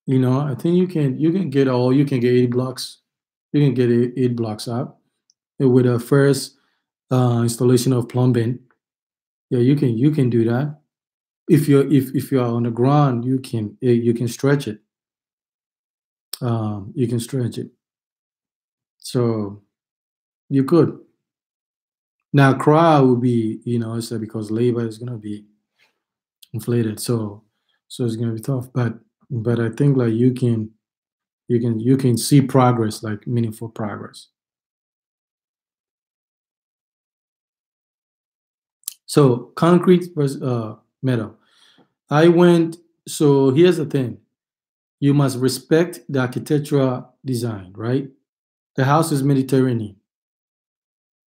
I think you can get 8 blocks. You can get 8 blocks up with a first installation of plumbing. Yeah, you can do that. If you are on the ground, you can stretch it. You can stretch it. So you could. Now crowd will be, it's because labor is gonna be inflated. So it's gonna be tough. But I think like you can see progress, like meaningful progress. So concrete versus metal. I went. So here's the thing: you must respect the architectural design, right? The house is Mediterranean,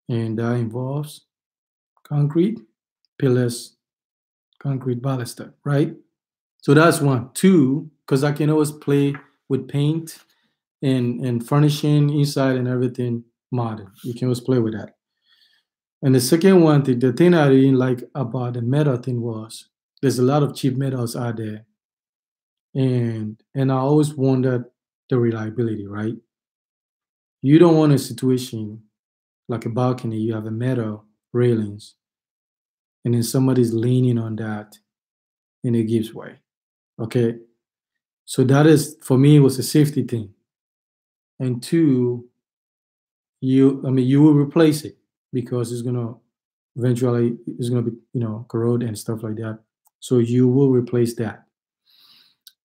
and that involves concrete pillars, concrete baluster, right? So that's one. Two, because I can always play with paint and furnishing inside and everything modern. You can always play with that. And the second one, the thing I didn't like about the metal thing was there's a lot of cheap metals out there, and I always wondered the reliability, right? You don't want a situation like a balcony. You have a metal railings, and then somebody's leaning on that, and it gives way. Okay, so that is for me it was a safety thing. And two, you will replace it because it's gonna eventually it's gonna be corrode and stuff like that. So you will replace that.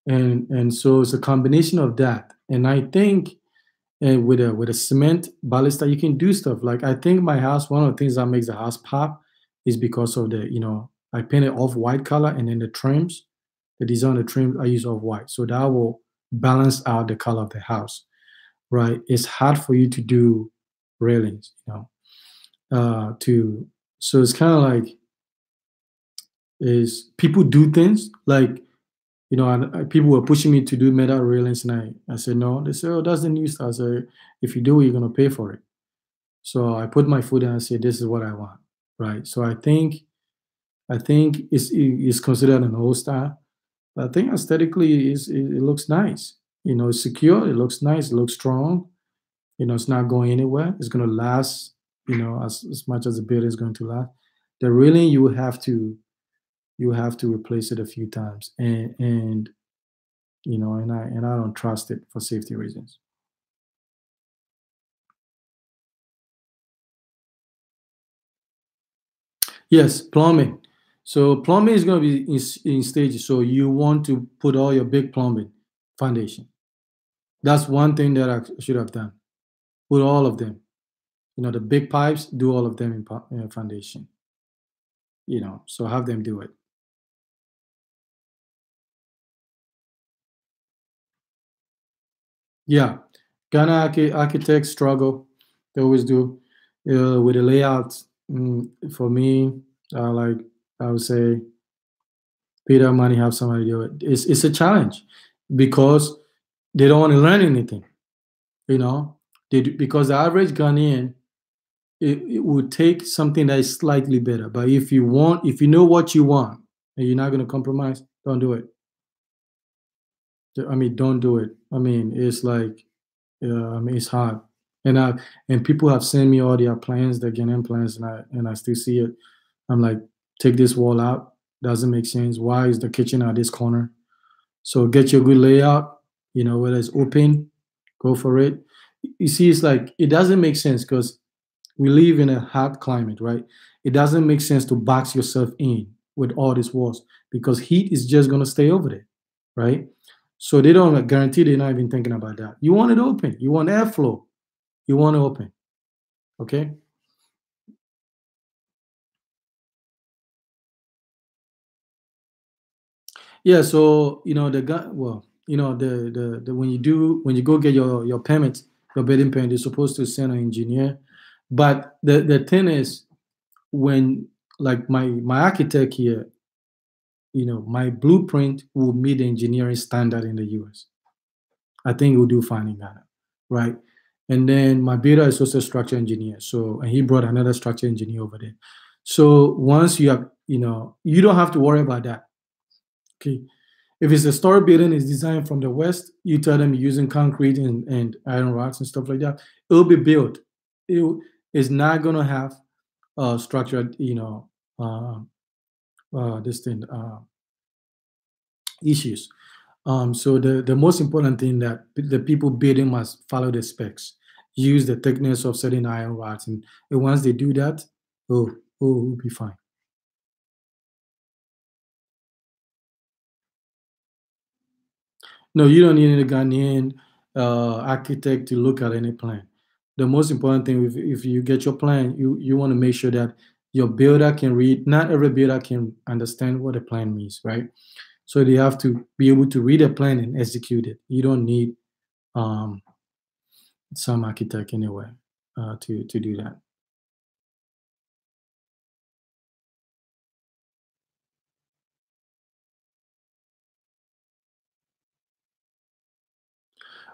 And so it's a combination of that. And I think with a cement baluster you can do stuff like I think my house, one of the things that makes the house pop is because of the I painted off white color, and then the trims, the design of the trim I use off white, so that will balance out the color of the house, right? It's hard for you to do railings, to so it's kind of like is people do things like people were pushing me to do metal railings, and I said no. They said, oh, that's the new style. I said, if you do it, you're gonna pay for it. So I put my foot down and said, this is what I want, right? So I think it's considered an old style. But I think aesthetically it looks nice. It's secure. It looks nice. It looks strong. It's not going anywhere. It's gonna last. As much as the building is going to last. The railing you have to replace it a few times, and I don't trust it for safety reasons. Yes, plumbing. So plumbing is going to be in stages. So you want to put all your big plumbing foundation. That's one thing that I should have done. Put all of them. The big pipes, do all of them in foundation. So have them do it. Yeah, Ghana architects struggle. They always do with the layout. For me, like I would say, Peter Money have somebody do it. It's a challenge because they don't want to learn anything. You know, because the average Ghanaian it would take something that is slightly better. But if you know what you want and you're not going to compromise, don't do it. I mean, don't do it. I mean, it's like, I mean, it's hard. And people have sent me all their plans, their Ghanaian plans, and I still see it. I'm like, take this wall out. Doesn't make sense. Why is the kitchen at this corner? So get your good layout. You know, whether it's open, go for it. You see, it's like it doesn't make sense because we live in a hot climate, right? It doesn't make sense to box yourself in with all these walls because heat is just gonna stay over there, right? So they don't guarantee they're not even thinking about that. You want it open. You want airflow. You want it open. Okay. Yeah. So the guy. Well, when you go get your permit, your building permit, you're supposed to send an engineer. But the thing is, when like my architect here, my blueprint will meet the engineering standard in the US. I think we'll do fine in Ghana, right? And then my builder is also a structural engineer. So, and he brought another structural engineer over there. So once you have, you don't have to worry about that. Okay. If it's a story building is designed from the West, you tell them you're using concrete and iron rods and stuff like that. It'll be built. It is not going to have structured, uh, this thing, issues. So the most important thing that the people building must follow the specs, use the thickness of certain iron rods, and once they do that, we'll be fine. No, you don't need a Ghanaian architect to look at any plan. The most important thing, if you get your plan, you want to make sure that your builder can read. Not every builder can understand what a plan means, right? So they have to be able to read a plan and execute it. You don't need um, some architect anyway to do that.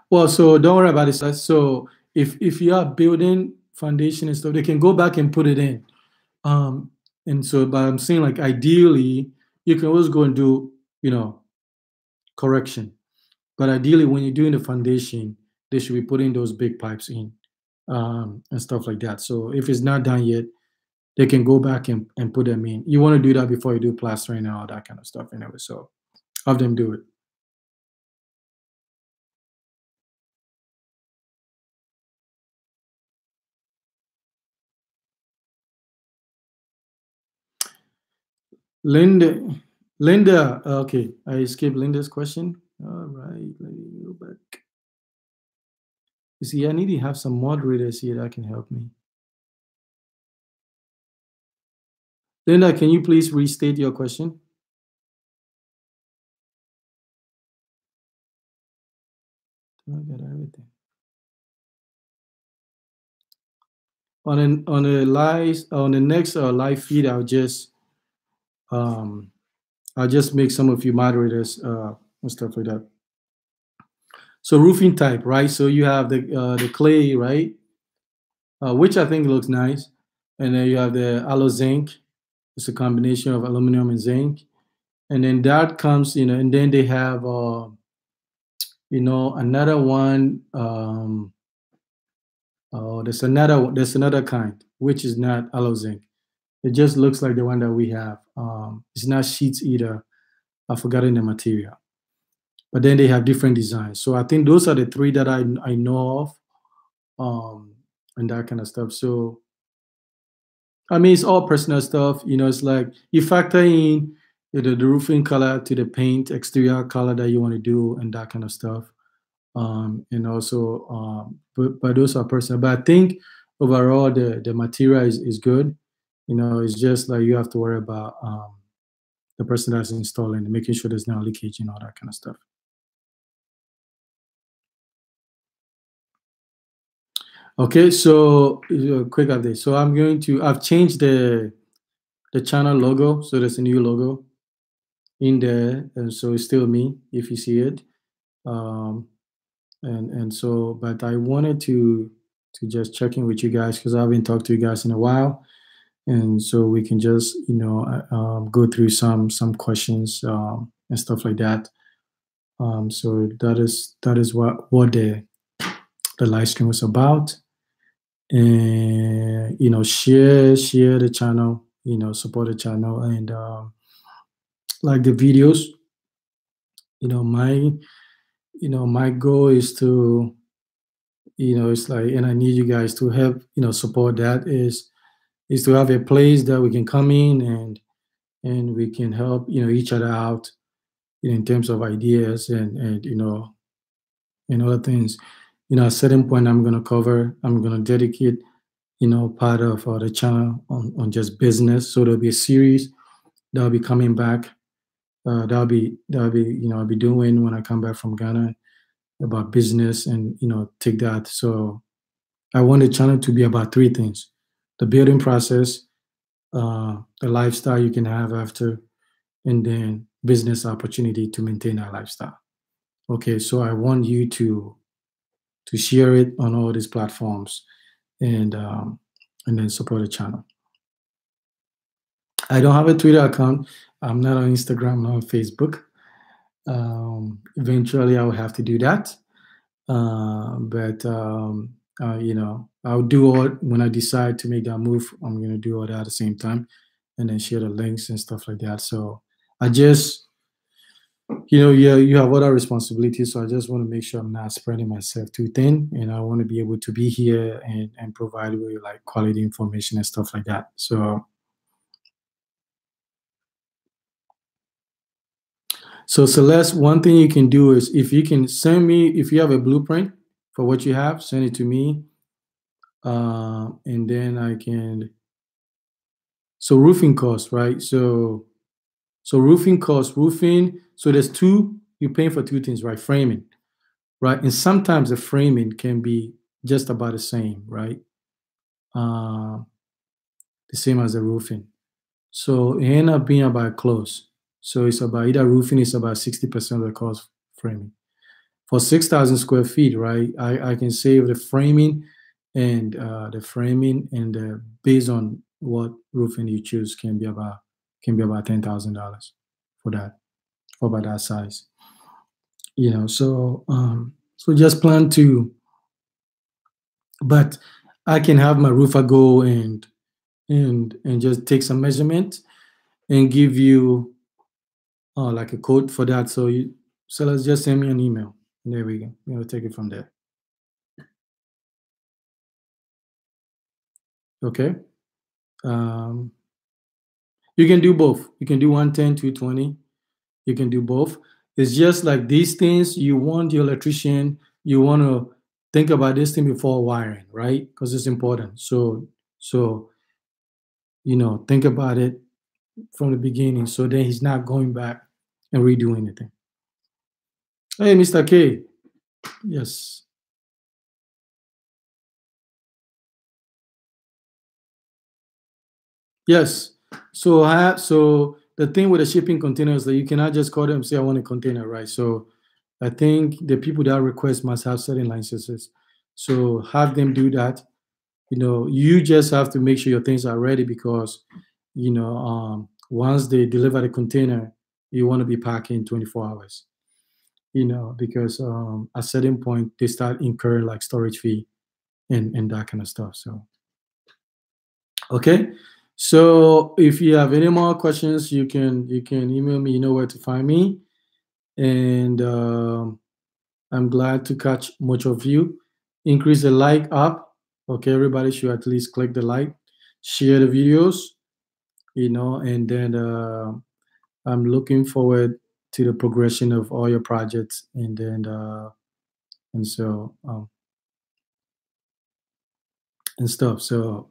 Well, so don't worry about it. So if you are building foundation and stuff, they can go back and put it in. Um, and so, but I'm saying like ideally, you can always go and do correction. But ideally, when you're doing the foundation, they should be putting those big pipes in and stuff like that. So if it's not done yet, they can go back and put them in. You want to do that before you do plastering and all that kind of stuff anyway. So have them do it. Linda, Linda, okay, I skipped Linda's question. All right, let me go back. You see, I need to have some moderators here that can help me. Linda, can you please restate your question? I got everything. On the next live feed, um, I'll just make some of you moderators and stuff like that. So roofing type, right? So you have the clay, right? Which I think looks nice, and then you have the aloe zinc. It's a combination of aluminum and zinc, and then that comes, and then they have, another one. There's another kind which is not aloe zinc. It just looks like the one that we have. It's not sheets either. I've forgotten the material. But then they have different designs. So I think those are the three that I know of, and that kind of stuff. So I mean, it's all personal stuff. It's like you factor in the roofing color to the paint exterior color that you want to do and that kind of stuff. And also, but those are personal. But I think overall the material is good. It's just like you have to worry about the person that's installing and making sure there's no leakage and all that kind of stuff. Okay, so quick update. So I've changed the channel logo. So there's a new logo in there, and so it's still me if you see it. Um, and so, but I wanted to just check in with you guys because I haven't talked to you guys in a while, and so we can just go through some questions and stuff like that. So that is what the live stream was about. And share the channel, support the channel, and like the videos. My goal is to, it's like, and I need you guys to help, support that, is to have a place that we can come in and we can help, each other out, in terms of ideas and other things. At a certain point, I'm going to dedicate, part of the channel on just business. So there'll be a series that'll be coming back. I'll be doing when I come back from Ghana about business and, take that. So I want the channel to be about three things: the building process, the lifestyle you can have after, and then business opportunity to maintain that lifestyle. Okay, so I want you to share it on all these platforms and then support the channel. I don't have a Twitter account. I'm not on Instagram, not on Facebook. Eventually, I will have to do that. But I'll do all when I decide to make that move. I'm going to do all that at the same time, and then share the links and stuff like that. So I just, you have other responsibilities. So I just want to make sure I'm not spreading myself too thin, and I want to be able to be here and provide with like quality information and stuff like that. So Celeste, one thing you can do is if you can send me, if you have a blueprint for what you have, send it to me. And then I can. So roofing costs, right? So roofing costs, roofing. So there's you're paying for two things, right? Framing, right? And sometimes the framing can be just about the same, right? The same as the roofing. So it end up being about close. So it's about either roofing is about 60% of the cost framing. For 6,000 square feet, right? I can save the framing and based on what roofing you choose can be about $10,000 for that, for about that size. So just plan to, but I can have my roofer go and just take some measurement and give you like a code for that. So let's just send me an email. There we go. We'll take it from there. Okay. You can do both. You can do 110, 220. You can do both. It's just like these things, you want the electrician, you want to think about this thing before wiring, right? Because it's important. So think about it from the beginning, so then he's not going back and redo anything. Hey, Mr. K. Yes. Yes. So the thing with the shipping containers that you cannot just call them and say I want a container, right? So I think the people that request must have certain licenses. So have them do that. You just have to make sure your things are ready because once they deliver the container, you want to be packing 24 hours. Because at a certain point they start incurring like storage fee and that kind of stuff. So okay. So if you have any more questions, you can email me. You know where to find me, and I'm glad to catch much of you. Increase the like up. Okay, everybody should at least click the like, share the videos, and then I'm looking forward to the progression of all your projects, and then and so and stuff. So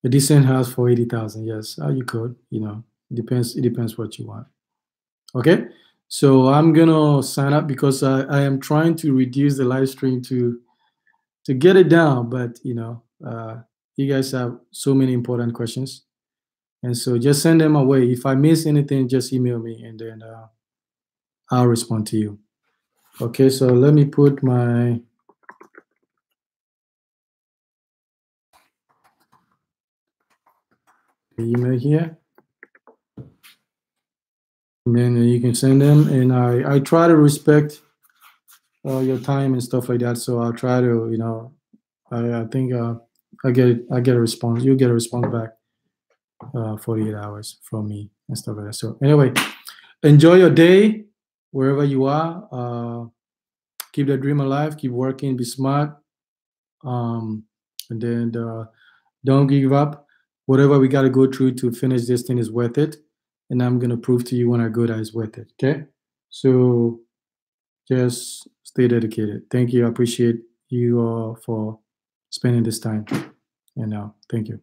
a decent house for 80,000. Yes, you could. It depends what you want. Okay, so I'm gonna sign up because I am trying to reduce the live stream to to get it down. But you guys have so many important questions, and so just send them away. If I miss anything, just email me, and then I'll respond to you. Okay, so let me put my email here, and then you can send them. And I try to respect your time and stuff like that. So I'll try to, I think I get a response. You get a response back 48 hours from me and stuff like that. So anyway, enjoy your day wherever you are. Keep the dream alive. Keep working. Be smart. And then don't give up. Whatever we got to go through to finish this thing is worth it. And I'm going to prove to you when I go that it's worth it. Okay? So just stay dedicated. Thank you. I appreciate you all for spending this time. And thank you.